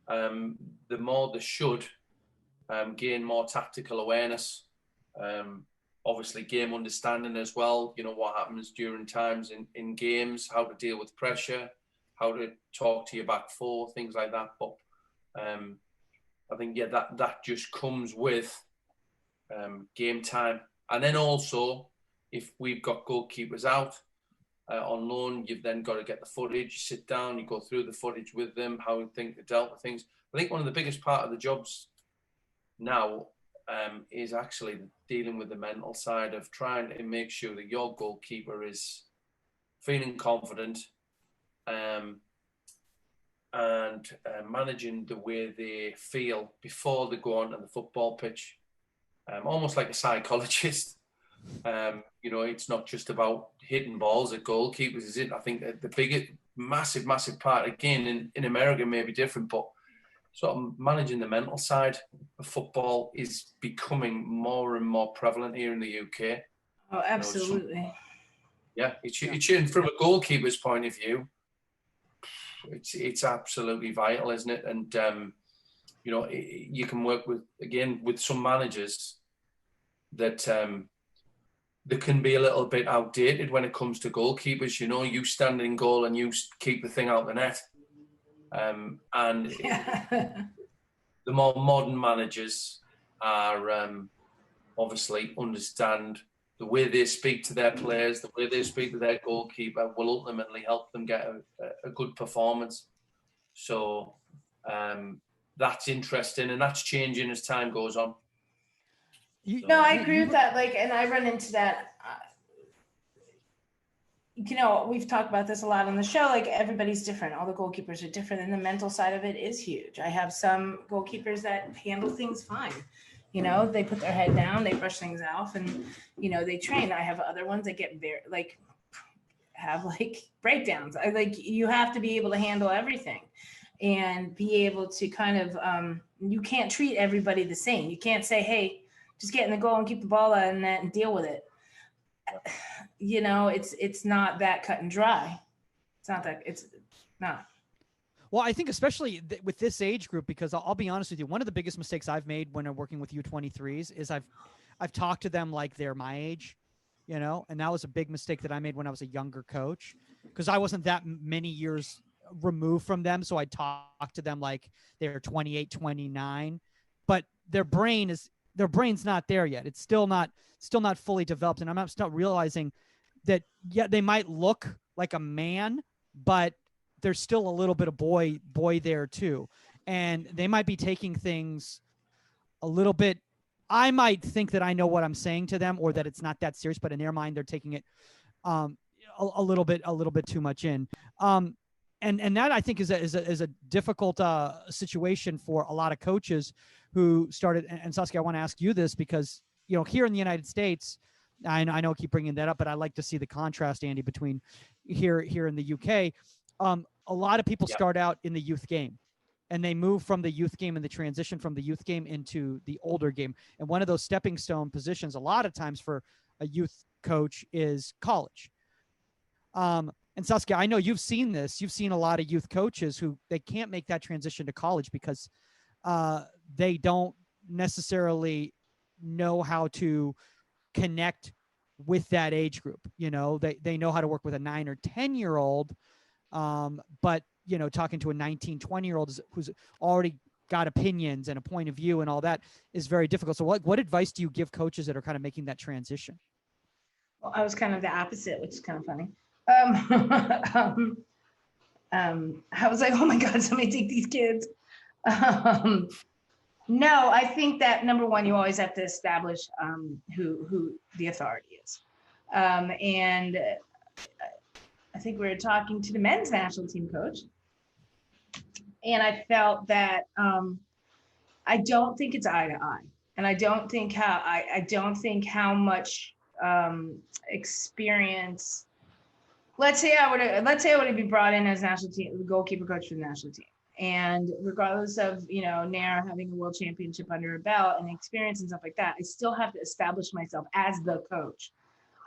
the more they should gain more tactical awareness. Obviously, game understanding as well. What happens during times in games, how to deal with pressure, how to talk to your back four, things like that. But I think, yeah, that just comes with game time. And then also, if we've got goalkeepers out on loan, you've then got to get the footage, you sit down, you go through the footage with them, how you think they dealt with things. I think one of the biggest part of the jobs now is actually dealing with the mental side of trying to make sure that your goalkeeper is feeling confident and managing the way they feel before they go onto the football pitch. Almost like a psychologist. It's not just about hitting balls at goalkeepers, is it? I think that the biggest, massive part, again, in America may be different, but sort of managing the mental side of football is becoming more and more prevalent here in the UK. Oh, absolutely. It's from a goalkeeper's point of view, it's absolutely vital, isn't it? And you can work with some managers that they can be a little bit outdated when it comes to goalkeepers. You stand in goal and you keep the thing out the net. And the more modern managers are obviously understand the way they speak to their players, the way they speak to their goalkeeper will ultimately help them get a good performance. So that's interesting, and that's changing as time goes on. No, I agree with that. Like, and I run into that. We've talked about this a lot on the show. Like, everybody's different. All the goalkeepers are different, and the mental side of it is huge. I have some goalkeepers that handle things fine. They put their head down, they brush things off, and they train. I have other ones that get very have breakdowns. You have to be able to handle everything and be able to kind of you can't treat everybody the same. You can't say, hey, just get in the goal and keep the ball out in net and deal with it. It's not that cut and dry. It's not. Well, I think especially with this age group, because I'll be honest with you, one of the biggest mistakes I've made when I'm working with U23s is I've talked to them like they're my age, and that was a big mistake that I made when I was a younger coach, because I wasn't that many years removed from them. So I talked to them like they're 28, 29, but their brain's not there yet. It's still not fully developed. And I'm still realizing that, yeah, they might look like a man, but there's still a little bit of boy there too. And they might be taking things a little bit. I might think that I know what I'm saying to them, or that it's not that serious, but in their mind, they're taking it a little bit too much in. And that, I think, is a difficult situation for a lot of coaches who started. And Saskia, I want to ask you this, because here in the United States, I know I keep bringing that up, but I like to see the contrast, Andy, between here in the UK. A lot of people start out in the youth game, and they move from the youth game and the transition from the youth game into the older game. And one of those stepping stone positions, a lot of times for a youth coach, is college. And Saskia, I know you've seen this. You've seen a lot of youth coaches who they can't make that transition to college because they don't necessarily know how to connect with that age group. They know how to work with a 9 or 10-year-old, but talking to a 19, 20-year-old who's already got opinions and a point of view and all that is very difficult. So what advice do you give coaches that are kind of making that transition? Well, I was kind of the opposite, which is kind of funny. I was like, oh my God, somebody take these kids. No, I think that number one, you always have to establish who the authority is. And I think we were talking to the men's national team coach, and I felt that I don't think it's eye to eye, and I don't think how much experience. Let's say I would have been brought in as national team goalkeeper coach for the national team. And regardless of, Nair having a world championship under her belt and experience and stuff like that, I still have to establish myself as the coach.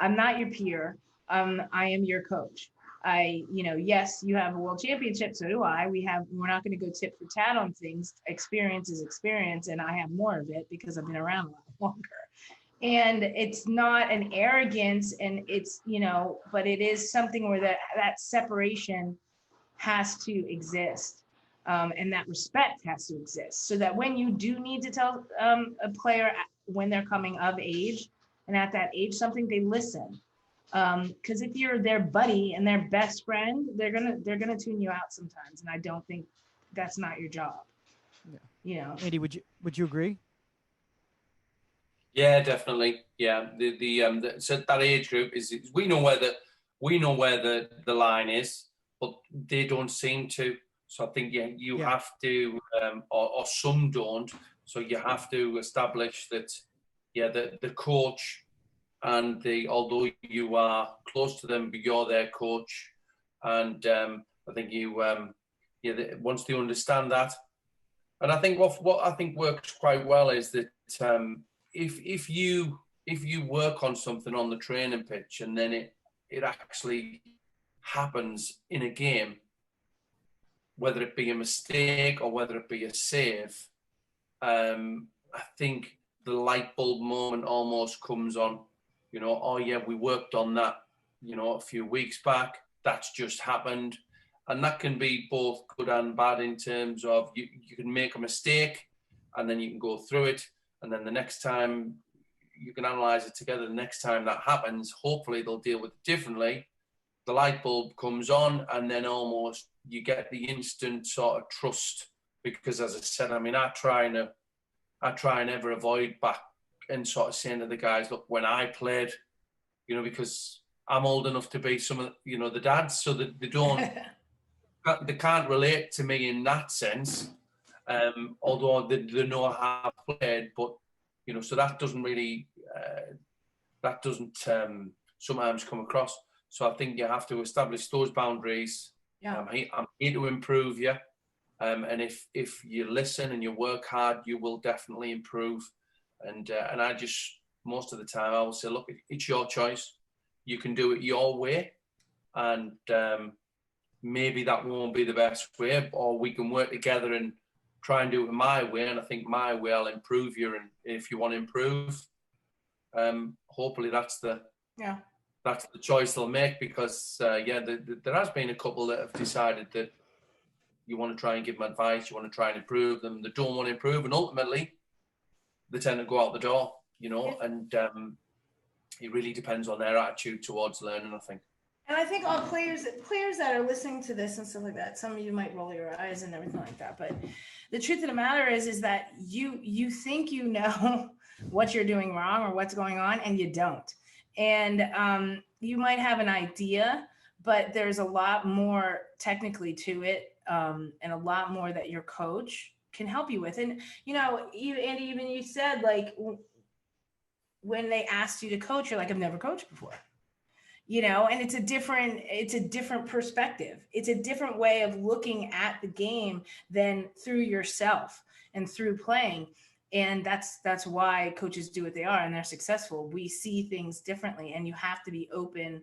I'm not your peer. I am your coach. Yes, you have a world championship, so do I. We're not going to go tit for tat on things. Experience is experience, and I have more of it because I've been around a lot longer. And it's not an arrogance, and it's, but it is something where that separation has to exist. And that respect has to exist, so that when you do need to tell a player when they're coming of age and at that age something, they listen. Because if you're their buddy and their best friend, they're gonna tune you out sometimes, and I don't think that's not your job. Yeah. Andy, would you agree? Yeah, definitely. Yeah, so that age group is, we know where the line is, but they don't seem to. So I think you have to, or some don't. So you have to establish that, the coach and although you are close to them, but you're their coach, and I think once they understand that, and I think what I think works quite well is that if you work on something on the training pitch and then it actually happens in a game, whether it be a mistake or whether it be a save, I think the light bulb moment almost comes on. We worked on that, a few weeks back. That's just happened. And that can be both good and bad in terms of you can make a mistake and then you can go through it. And then the next time, you can analyze it together. The next time that happens, hopefully they'll deal with it differently. The light bulb comes on, and then almost you get the instant sort of trust, because as I said, I mean, I try and ever avoid back and sort of saying to the guys, look, when I played, you know, because I'm old enough to be some of, you know, the dads, so that they can't relate to me in that sense. Although they know how I played, but, you know, so that doesn't really, sometimes come across. So I think you have to establish those boundaries. Yeah. I'm here to improve you. And if you listen and you work hard, you will definitely improve. And I just, most of the time, I will say, look, it's your choice. You can do it your way. And maybe that won't be the best way, or we can work together and try and do it my way. And I think my way, I'll improve you. And if you want to improve, hopefully that's the choice they'll make, because there has been a couple that have decided that you want to try and give them advice, you want to try and improve them, they don't want to improve, and ultimately they tend to go out the door, you know. And it really depends on their attitude towards learning, I think. And I think all players that are listening to this and stuff like that, some of you might roll your eyes and everything like that, but the truth of the matter is that you think you know what you're doing wrong or what's going on, and you don't. And you might have an idea, but there's a lot more technically to it, and a lot more that your coach can help you with. And, you know, Andy, even you said, like, when they asked you to coach, you're like, I've never coached before. You know, and it's a different perspective. It's a different way of looking at the game than through yourself and through playing. And that's why coaches do what they are, and they're successful. We see things differently, and you have to be open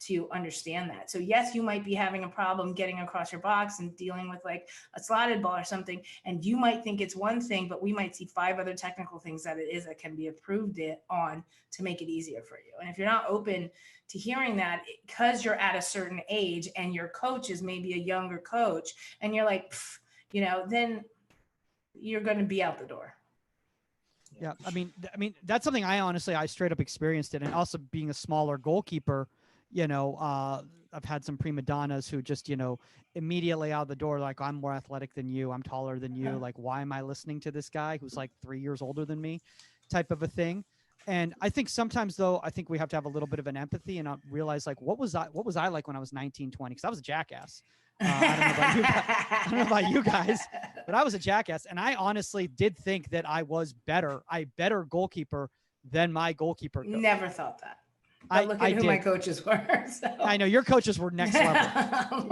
to understand that. So yes, you might be having a problem getting across your box and dealing with like a slotted ball or something, and you might think it's one thing, but we might see 5 other technical things that it is that can be improved on to make it easier for you. And if you're not open to hearing that, because you're at a certain age and your coach is maybe a younger coach, and you're like, you know, then you're going to be out the door. Yeah, I mean, that's something I straight up experienced it, and also being a smaller goalkeeper, you know, I've had some prima donnas who just, you know, immediately out the door, like, I'm more athletic than you, I'm taller than you, like, why am I listening to this guy who's like 3 years older than me, type of a thing. And I think sometimes, though, I think we have to have a little bit of an empathy and realize, like, what was I like when I was 19, 20? Because I was a jackass. I don't know about you guys, but I was a jackass. And I honestly did think that I was a better goalkeeper than my goalkeeper coach. Never thought that. But look at who my coaches were. So. I know your coaches were next level.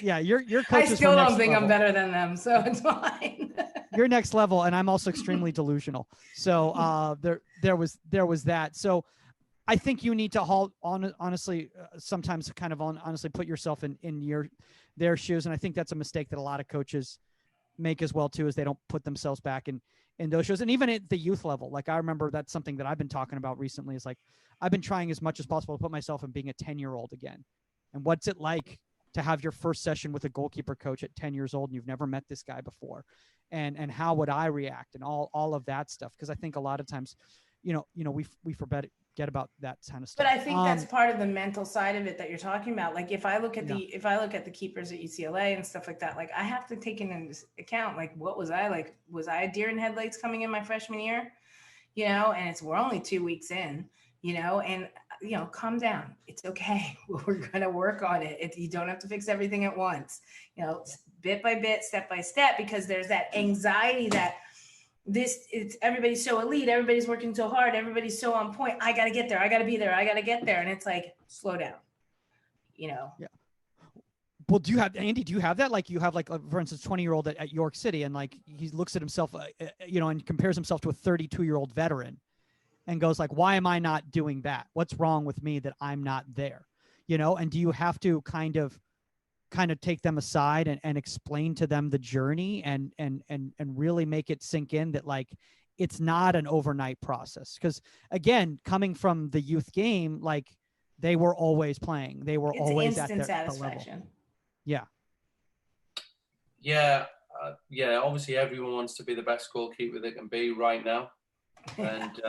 Yeah, your coaches. I still don't think I'm better than them, so it's fine. You're next level, and I'm also extremely delusional. So there was that. So I think you need to honestly sometimes kind of honestly put yourself in their shoes, and I think that's a mistake that a lot of coaches make as well too, is they don't put themselves back in those shows. And even at the youth level, like, I remember that's something that I've been talking about recently, is like, I've been trying as much as possible to put myself in being a 10-year-old again. And what's it like to have your first session with a goalkeeper coach at 10 years old and you've never met this guy before? And how would I react, and all of that stuff? Because I think a lot of times, you know, we forget about that kind of stuff. But I think that's part of the mental side of it that you're talking about. Like, if I look at the keepers at UCLA and stuff like that, like, I have to take into account, like, what was I like? Was I a deer in headlights coming in my freshman year? You know, and we're only 2 weeks in, you know, and, you know, calm down. It's okay. We're going to work on it. You don't have to fix everything at once, you know, bit by bit, step by step, because there's that anxiety that it's everybody's so elite, everybody's working so hard, everybody's so on point. I got to get there. I got to be there. I got to get there. And it's like, slow down, you know? Yeah. Well, Andy, do you have that? Like, you have, like, for instance, 20-year-old at York City, and like, he looks at himself, you know, and compares himself to a 32-year-old veteran and goes like, why am I not doing that? What's wrong with me that I'm not there? You know? And do you have to kind of take them aside and explain to them the journey and really make it sink in that, like, it's not an overnight process? Because, again, coming from the youth game, like, they were always playing. They were always at their satisfaction. Level. Yeah. Yeah. Obviously everyone wants to be the best goalkeeper they can be right now. And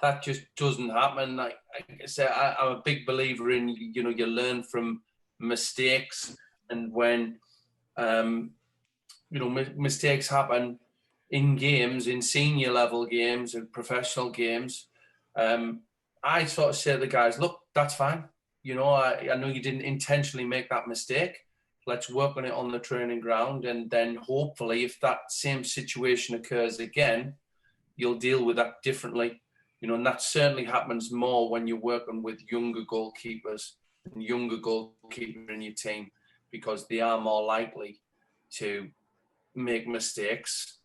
that just doesn't happen. Like I say, I'm a big believer in you learn from mistakes, and when mistakes happen in games, in senior level games and professional games, I sort of say to the guys, look, that's fine. I know you didn't intentionally make that mistake. Let's work on it on the training ground, and then hopefully, if that same situation occurs again, you'll deal with that differently. And that certainly happens more when you're working with younger goalkeepers and younger goalkeeper in your team, because they are more likely to make mistakes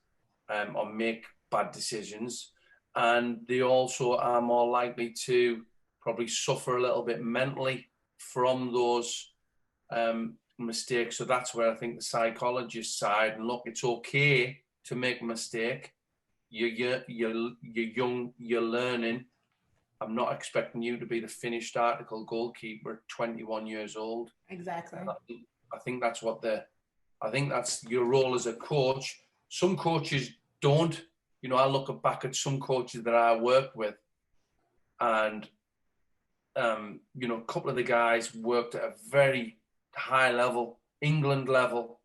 or make bad decisions. And they also are more likely to probably suffer a little bit mentally from those mistakes. So that's where I think the psychologist side, and look, it's okay to make a mistake. You're young, you're learning. I'm not expecting you to be the finished article goalkeeper at 21 years old. Exactly. I think that's your role as a coach. Some coaches don't. I look back at some coaches that I worked with, and a couple of the guys worked at a very high level, England level,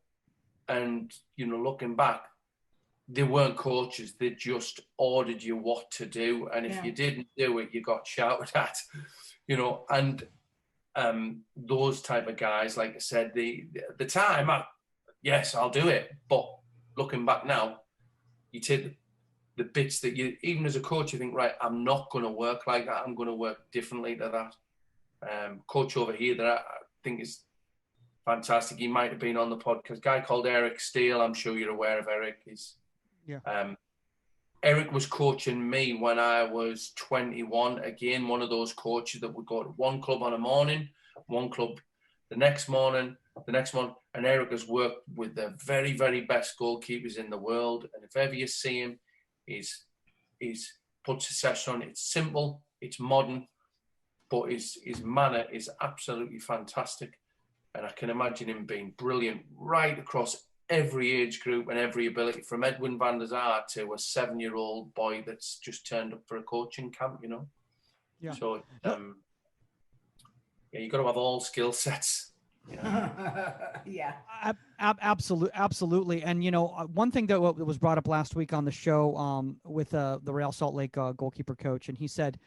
and looking back, they weren't coaches. They just ordered you what to do, and if you didn't do it, you got shouted at. And those type of guys, like I said, at the time, yes, I'll do it. But looking back now, you take the bits that you, even as a coach, you think, right, I'm not going to work like that. I'm going to work differently to that. Coach over here that I think is fantastic. He might have been on the podcast. A guy called Eric Steele. I'm sure you're aware of Eric. Eric was coaching me when I was 21. Again, one of those coaches that would go to one club on a morning, one club the next morning, the next one. And Eric has worked with the very, very best goalkeepers in the world. And if ever you see him, he's puts a session on. It's simple, it's modern, but his manner is absolutely fantastic. And I can imagine him being brilliant right across every age group and every ability, from Edwin van der Sar to a 7-year-old boy that's just turned up for a coaching camp, Yeah. So, you've got to have all skill sets. Yeah. Absolutely. And, one thing that was brought up last week on the show with the Real Salt Lake goalkeeper coach, and he said,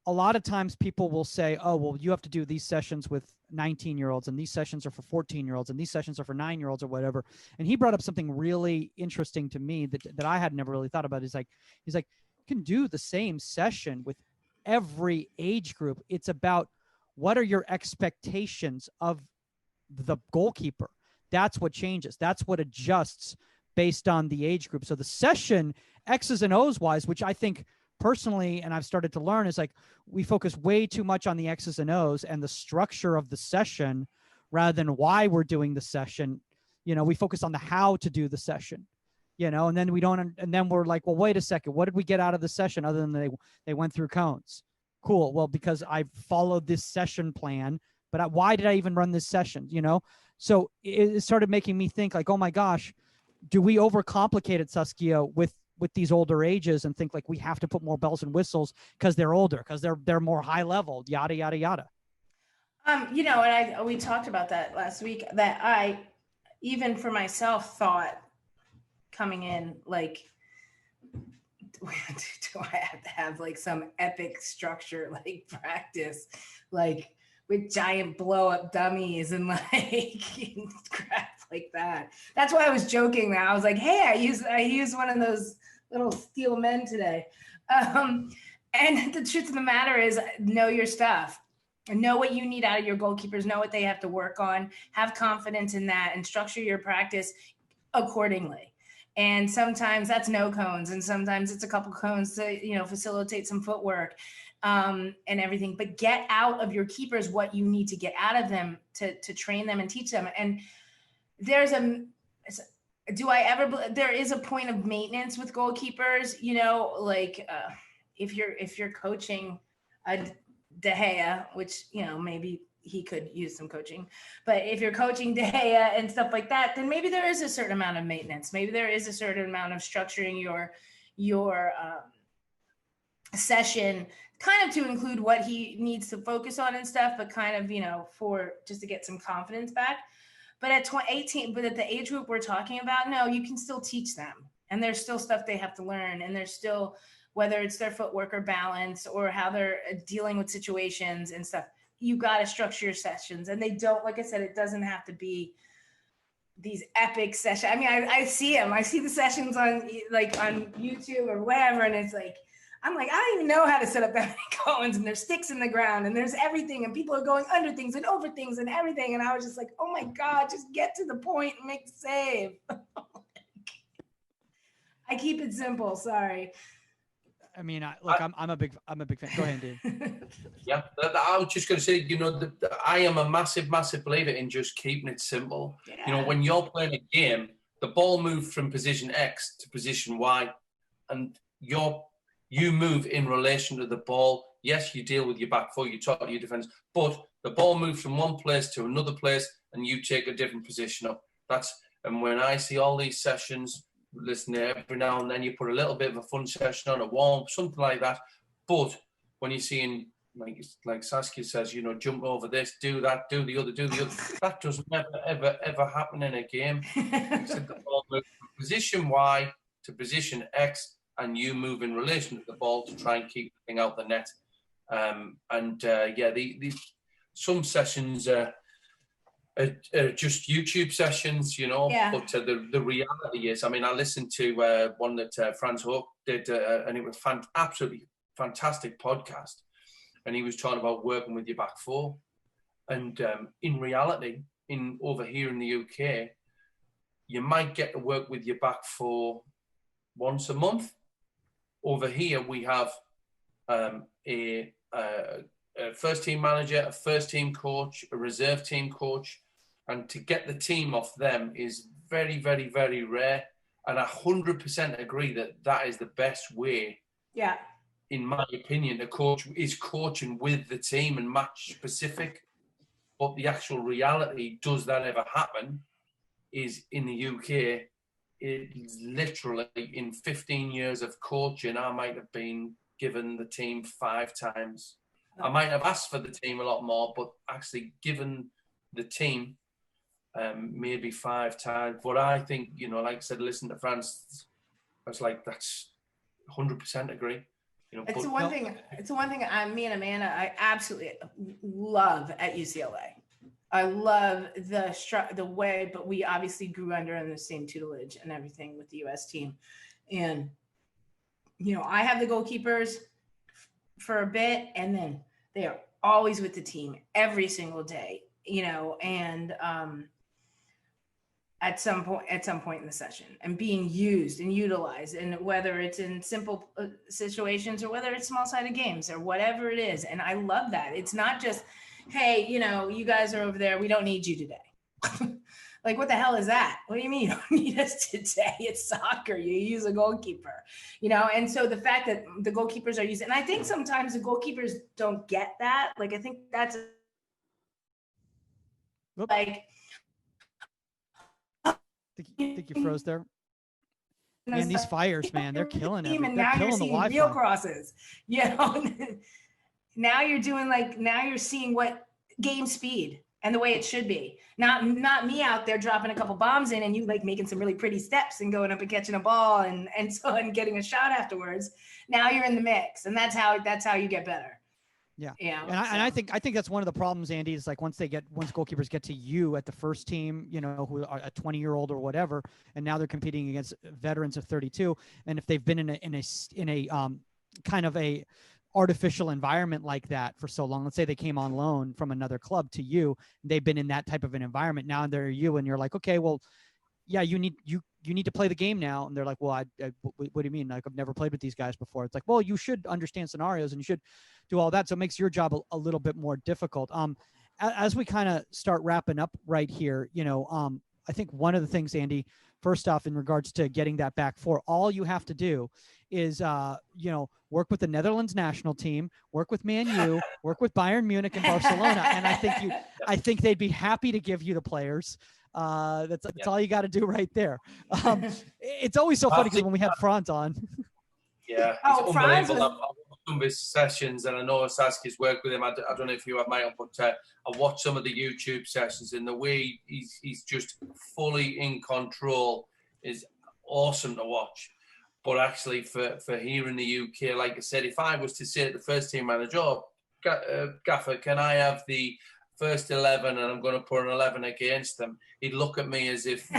a lot of times people will say, oh, well, you have to do these sessions with 19-year-olds, and these sessions are for 14-year-olds, and these sessions are for 9-year-olds or whatever. And he brought up something really interesting to me that I had never really thought about. He's like, you can do the same session with every age group. It's about what are your expectations of the goalkeeper. That's what changes. That's what adjusts based on the age group. So the session, X's and O's wise, which I think personally, and I've started to learn, is like we focus way too much on the X's and O's and the structure of the session rather than why we're doing the session. We focus on the how to do the session, and then we're like, well, wait a second, what did we get out of the session other than they went through cones? Cool. Well, because I followed this session plan, but why did I even run this session? So it started making me think like, oh my gosh, do we overcomplicate it, Saskia, with these older ages and think like we have to put more bells and whistles because they're older, because they're more high level, yada, yada, yada. And we talked about that last week, that I, even for myself, thought coming in, like, do I have to have like some epic structure, like practice, like with giant blow up dummies and like crap like that? That's why I was joking. That I was like, hey, I use one of those little steel men today. And the truth of the matter is, know your stuff. Know what you need out of your goalkeepers. Know what they have to work on. Have confidence in that, and structure your practice accordingly. And sometimes that's no cones, and sometimes it's a couple cones to facilitate some footwork and everything. But get out of your keepers what you need to get out of them to train them and teach them. And there is a point of maintenance with goalkeepers. If you're coaching a De Gea, which maybe he could use some coaching, but if you're coaching De Gea and stuff like that, then maybe there is a certain amount of maintenance. Maybe there is a certain amount of structuring your session, kind of to include what he needs to focus on and stuff, but kind of, for just to get some confidence back. But at 18, but at the age group we're talking about, no, you can still teach them. And there's still stuff they have to learn. And there's still, whether it's their footwork or balance or how they're dealing with situations and stuff, you got to structure your sessions. And they don't, like I said, it doesn't have to be these epic sessions. I mean, I see them. I see the sessions on YouTube or whatever. And it's like, I'm like, I don't even know how to set up that many cones, and there's sticks in the ground and there's everything, and people are going under things and over things and everything. And I was just like, oh my God, just get to the point and make the save. I keep it simple. Sorry. I mean, I'm a big fan. Go ahead, Dave. Yeah, I was just going to say, I am a massive believer in just keeping it simple. Yeah. When you're playing a game, the ball moves from position X to position Y, and you move in relation to the ball. Yes, you deal with your back four, you talk to your defense, but the ball moves from one place to another place, and you take a different position up. And when I see all these sessions, listen, every now and then you put a little bit of a fun session on, a warm, something like that. But when you're seeing, like Saskia says, jump over this, do that, do the other, that does never, ever happen in a game. Except the ball moves from position Y to position X, and you move in relation to the ball to try and keep the thing out the net. Some sessions are just YouTube sessions, Yeah. But the reality is, I listened to one that Franz Hoek did, and it was absolutely fantastic podcast. And he was talking about working with your back four. And in reality, over here in the UK, you might get to work with your back four once a month. Over here, we have a first team manager, a first team coach, a reserve team coach, and to get the team off them is very, very, very rare. And I 100% agree that is the best way. Yeah. In my opinion, a coach is coaching with the team and match specific. But the actual reality, does that ever happen, is in the UK, it's literally in 15 years of coaching, I might have been given the team 5 times. I might have asked for the team a lot more, but actually given the team maybe 5 times. But I think, like I said, listen to France, I was like, that's 100% agree. It's the one thing me and Amanda, I absolutely love at UCLA. I love the way, but we obviously grew under in the same tutelage and everything with the U.S. team. And, I have the goalkeepers for a bit, and then they are always with the team every single day, and at some point in the session, and being used and utilized, and whether it's in simple situations or whether it's small-sided games or whatever it is. And I love that. It's not just, hey, you guys are over there, we don't need you today. Like, what the hell is that? What do you mean you don't need us today? It's soccer. You use a goalkeeper, And so the fact that the goalkeepers are used, and I think sometimes the goalkeepers don't get that. Like, I think that's like. I think you froze there. Man, these fires, man, they're killing it. And now you're seeing real crosses. Now you're seeing what game speed and the way it should be. Not me out there dropping a couple bombs in and you making some really pretty steps and going up and catching a ball and getting a shot afterwards. Now you're in the mix, and that's how you get better. Yeah. And I think that's one of the problems, Andy, is once goalkeepers get to you at the first team, who are a 20-year-old or whatever, and now they're competing against veterans of 32. And if they've been in a kind of a artificial environment like that for so long, let's say they came on loan from another club to you, they've been in that type of an environment. Now they're you, and you're like, okay, well, yeah, you need to play the game now. And they're like, well, what do you mean? I've never played with these guys before. It's like, well, you should understand scenarios and you should do all that. So it makes your job a little bit more difficult. As we kind of start wrapping up right here, I think one of the things, Andy, first off, in regards to getting that back four, all you have to do is, work with the Netherlands national team, work with Man U, work with Bayern Munich and Barcelona. And I think they'd be happy to give you the players. That's all you got to do right there. It's always so funny because when we had Franz on. Yeah, Oh, it's Franz unbelievable. was- I've watched some of his sessions, and I know Sasuke's worked with him. I don't know if you have mine, but I watched some of the YouTube sessions, and the way he's just fully in control is awesome to watch. But actually, for here in the UK, like I said, if I was to say to the first team manager, oh, Gaffer, can I have the first 11 and I'm going to put an 11 against them, he'd look at me as if,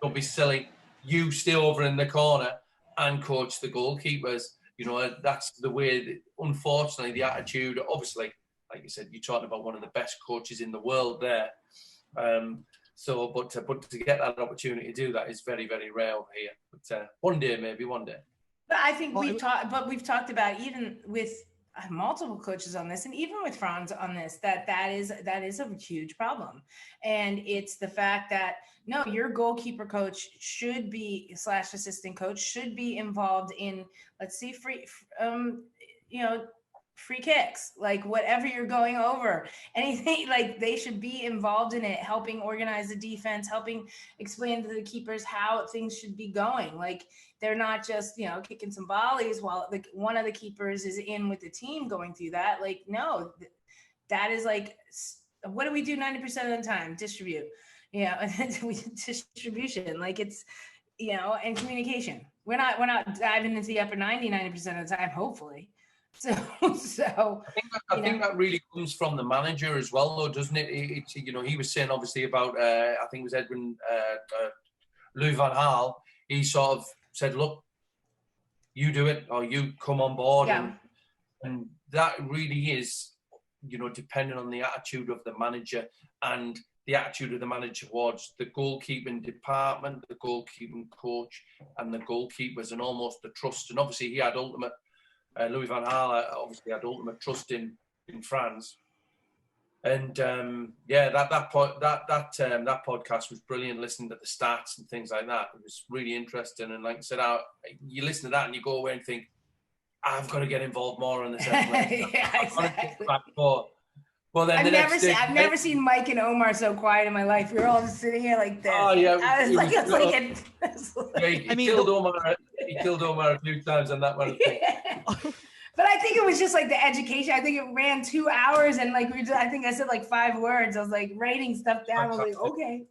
don't be silly, you stay over in the corner and coach the goalkeepers. You know, that's the way that, unfortunately, the attitude, obviously, like you said, you're talking about one of the best coaches in the world there. But to get that opportunity to do that is very, very rare here. But one day, maybe one day. But I think we've talked about, even with multiple coaches on this, and even with Franz on this, that is a huge problem. And it's the fact that, no, your goalkeeper coach should be / assistant coach should be involved in, let's see, free kicks, like whatever you're going over, anything, like they should be involved in it, helping organize the defense, helping explain to the keepers how things should be going. Like, they're not just, kicking some volleys while one of the keepers is in with the team going through that. Like, no, that is like, what do we do 90% of the time? Distribute, distribution, like it's, and communication. We're not diving into the upper 90% of the time, hopefully. So I think that really comes from the manager as well, though, doesn't it? He was saying obviously about I think it was Edwin Louis van Gaal. He sort of said, "Look, you do it, or you come on board," and that really is, depending on the attitude of the manager and the attitude of the manager towards the goalkeeping department, the goalkeeping coach, and the goalkeepers, and almost the trust. And obviously, he had ultimate. Louis van Gaal obviously had ultimate trust in France, and that podcast was brilliant. Listening to the stats and things like that, it was really interesting. And like I said, you listen to that and you go away and think, I've got to get involved more in this. Yeah, exactly. Well, then I've never seen Mike and Omar so quiet in my life. We were all just sitting here like this. Oh yeah, he killed Omar a few times on that one. Yeah. But I think it was just like the education. I think it ran 2 hours, and like I think I said like 5 words. I was like writing stuff down. I was like, okay.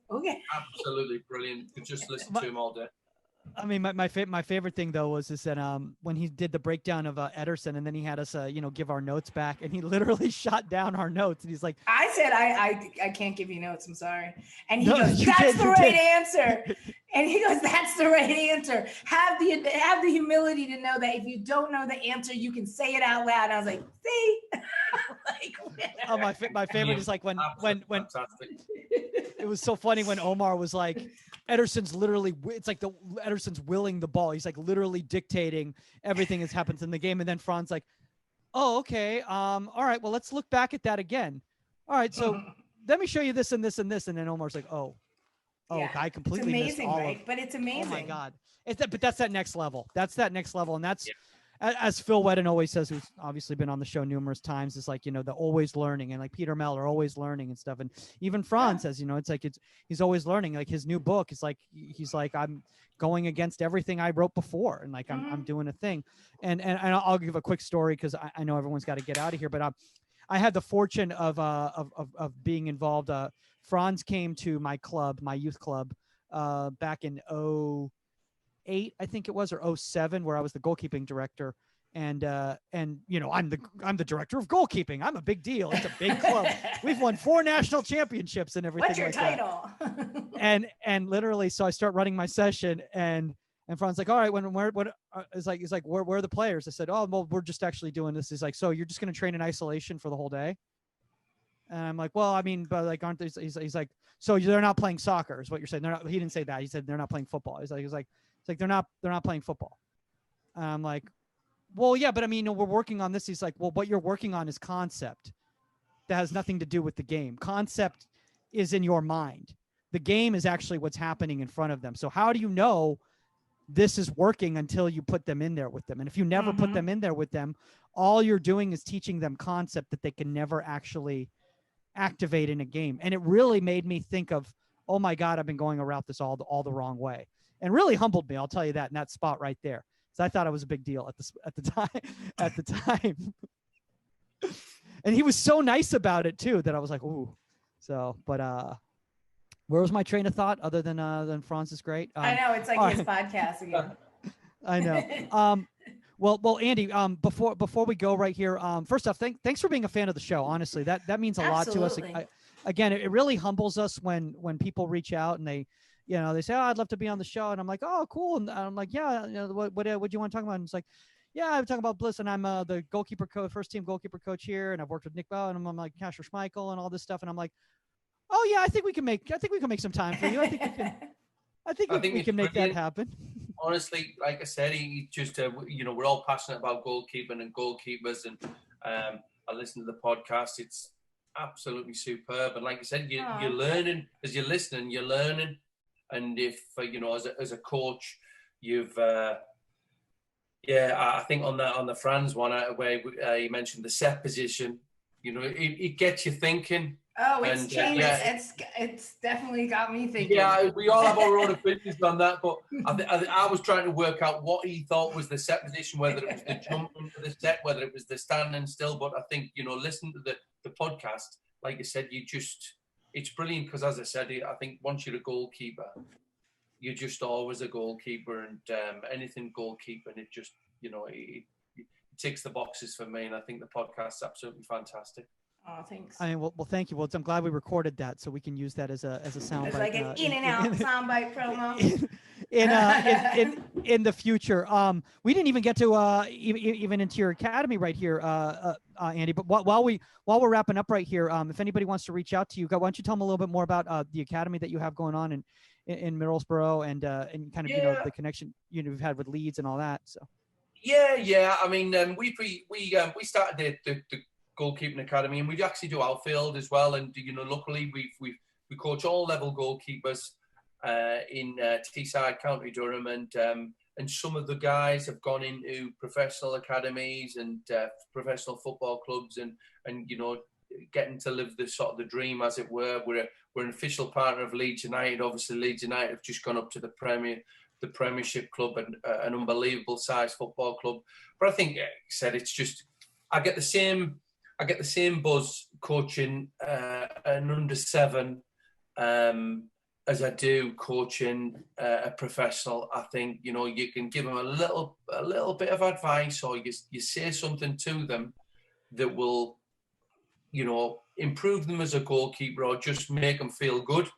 Absolutely brilliant. You could just listen to him all day. I mean, my favorite thing though was that when he did the breakdown of Ederson, and then he had us give our notes back, and he literally shot down our notes, and he's like, I said I can't give you notes, I'm sorry, and he goes, that's the right answer, and he goes, that's the right answer. Have the humility to know that if you don't know the answer, you can say it out loud. And I was like, see, like, my favorite is like when fantastic. It was so funny when Omar was like, Ederson's willing the ball. He's like literally dictating everything that happens in the game. And then Franz like, oh, okay. All right, well, let's look back at that again. All right, so let me show you this and this and this. And then Omar's like, yeah, I completely missed all right? But it's amazing. Oh my God. But that's that next level. That's that next level. And that's, as Phil Whedon always says, who's obviously been on the show numerous times, is like, the always learning, and like Peter Meller always learning and stuff. And even Franz says, it's like, he's always learning. Like his new book is like, he's like, I'm going against everything I wrote before. And like, I'm doing a thing. And I'll give a quick story, cause I know everyone's got to get out of here, but I had the fortune of being involved. Franz came to my club, my youth club, back in 2008, I think it was, or 2007, where I was the goalkeeping director. And I'm the director of goalkeeping. I'm a big deal. It's a big club. We've won 4 national championships and everything. What's your title? And literally, so I start running my session, and Fran's like, all right, he's like, where are the players? I said, oh, well, we're just actually doing this. He's like, so you're just going to train in isolation for the whole day? And I'm like, well, I mean, but like, aren't they? He's like, so they're not playing soccer is what you're saying? They're not. He didn't say that. He said they're not playing football. He's like, they're not playing football. And I'm like, well, yeah, but I mean, we're working on this. He's like, well, what you're working on is concept. That has nothing to do with the game. Concept is in your mind. The game is actually what's happening in front of them. So how do you know this is working until you put them in there with them? And if you never put them in there with them, all you're doing is teaching them concept that they can never actually activate in a game. And it really made me think of, oh my God, I've been going about this all the wrong way, and really humbled me. I'll tell you that in that spot right there. So I thought it was a big deal at the time. And he was so nice about it too, that I was like, ooh. So, but where was my train of thought other than Franz is great? I know, it's like his podcast again. I know. Well, Andy, before we go right here, first off, thanks for being a fan of the show. Honestly, that means a lot to us. Again, it really humbles us when people reach out and they say, oh, I'd love to be on the show. And I'm like, oh, cool. And I'm like, yeah, what do you want to talk about? And it's like, yeah, I'm talking about Bliss, and I'm the goalkeeper coach, first team goalkeeper coach here. And I've worked with Nick Bell, and I'm like Casher Schmeichel and all this stuff. And I'm like, oh yeah, I think we can make some time for you. I think we can make that happen. Honestly, like I said, he just, we're all passionate about goalkeeping and goalkeepers, and I listen to the podcast. It's absolutely superb. And like I said, you're learning as you're listening. You're learning, and if as a coach, you've, I think on the Franz one where you mentioned the set position, it gets you thinking. Oh, it's changed. It's definitely got me thinking. Yeah, we all have our own opinions on that, but I was trying to work out what he thought was the set position, whether it was the jump into the set, whether it was the standing still. But I think, listen to the podcast, like you said, it's brilliant because, as I said, I think once you're a goalkeeper, you're just always a goalkeeper, and anything goalkeeping, it just, it ticks the boxes for me, and I think the podcast's absolutely fantastic. Oh, thanks. I mean, well, thank you. Well, I'm glad we recorded that so we can use that as a soundbite. It's like an in and out soundbite promo. In the future. We didn't even get to even into your academy right here, Andy. But while we're wrapping up right here, if anybody wants to reach out to you, why don't you tell them a little bit more about the academy that you have going on in Middlesbrough and kind of the connection you've had with Leeds and all that. So. Yeah. I mean, we started the goalkeeping academy, and we actually do outfield as well. And luckily we coach all level goalkeepers in Teesside, County Durham, and some of the guys have gone into professional academies and professional football clubs, and getting to live the sort of the dream, as it were. We're an official partner of Leeds United. Obviously, Leeds United have just gone up to the Premiership club, and an unbelievable size football club. But I think, like I said, it's just I get the same buzz coaching an under-7 as I do coaching a professional. I think you can give them a little bit of advice, or you say something to them that will improve them as a goalkeeper, or just make them feel good.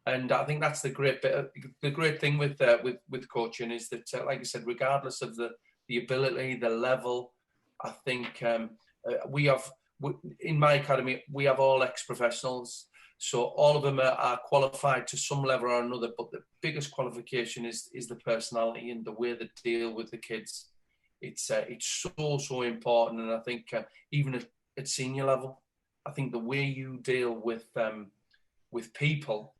And I think that's the great thing with coaching is that, like I said, regardless of the ability, the level, I think. In my academy, we have all ex-professionals, so all of them are qualified to some level or another. But the biggest qualification is the personality and the way they deal with the kids. It's so important, and I think even at senior level, I think the way you deal with people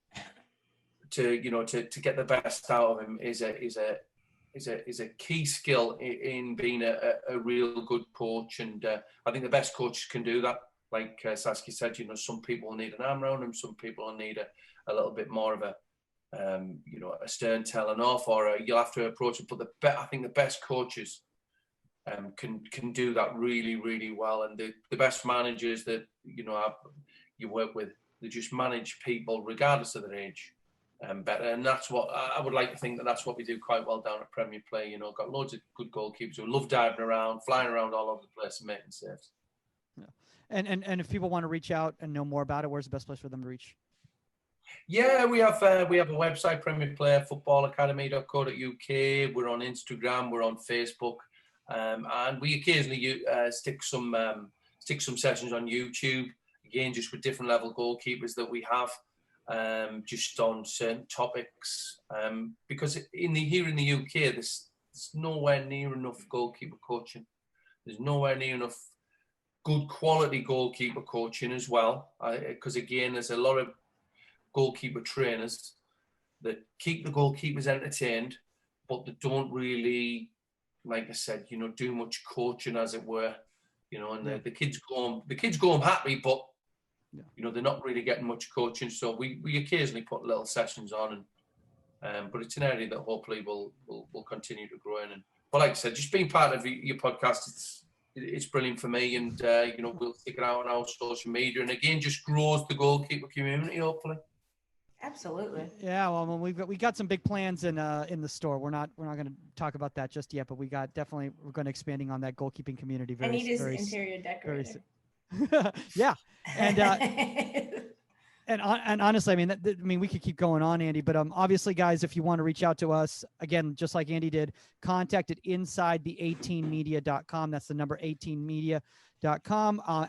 to get the best out of them is a key skill in being a real good coach. And I think the best coaches can do that. Like Saskia said, some people need an arm around them, some people need a little bit more of a stern telling off, or you'll have to approach it. But I think the best coaches can do that really, really well. And the best managers that you work with, they just manage people regardless of their age. Better, and that's what I would like to think that's what we do quite well down at Premier Play. Got loads of good goalkeepers who love diving around, flying around all over the place and making saves. Yeah. And if people want to reach out and know more about it, where's the best place for them to reach? Yeah, we have a website, premierplayerfootballacademy.co.uk. We're on Instagram, we're on Facebook, and we occasionally stick some sessions on YouTube. Again, just with different level goalkeepers that we have. Just on certain topics, because here in the UK, there's nowhere near enough goalkeeper coaching. There's nowhere near enough good quality goalkeeper coaching as well. Because again, there's a lot of goalkeeper trainers that keep the goalkeepers entertained, but they don't really, like I said, do much coaching, as it were. And the kids go home happy, but they're not really getting much coaching. So we occasionally put little sessions on, and but it's an area that hopefully will continue to grow in. And well, like I said, just being part of your podcast, it's brilliant for me, and we'll stick it out on our social media, and again, just grows the goalkeeper community, hopefully. Absolutely. Yeah, well, we got some big plans in the store. We're not going to talk about that just yet, but we're going to expanding on that goalkeeping community. I need his interior decorator. Yeah, and honestly, I mean, we could keep going on, Andy, but obviously, guys, if you want to reach out to us, again, just like Andy did, contact at insidethe18media.com. That's the number 18media.com,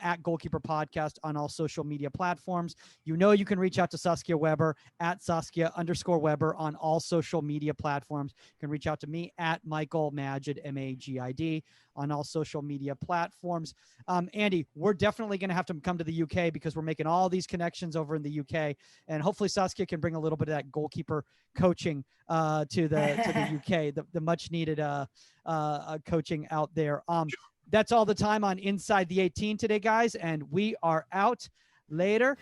at Goalkeeper Podcast on all social media platforms. You can reach out to Saskia Weber at Saskia_Weber on all social media platforms. You can reach out to me at Michael Magid, Magid, on all social media platforms. Andy, we're definitely going to have to come to the UK because we're making all these connections over in the UK, and hopefully Saskia can bring a little bit of that goalkeeper coaching to the UK, the much needed coaching out there. That's all the time on Inside the 18 today, guys, and we are out. Later.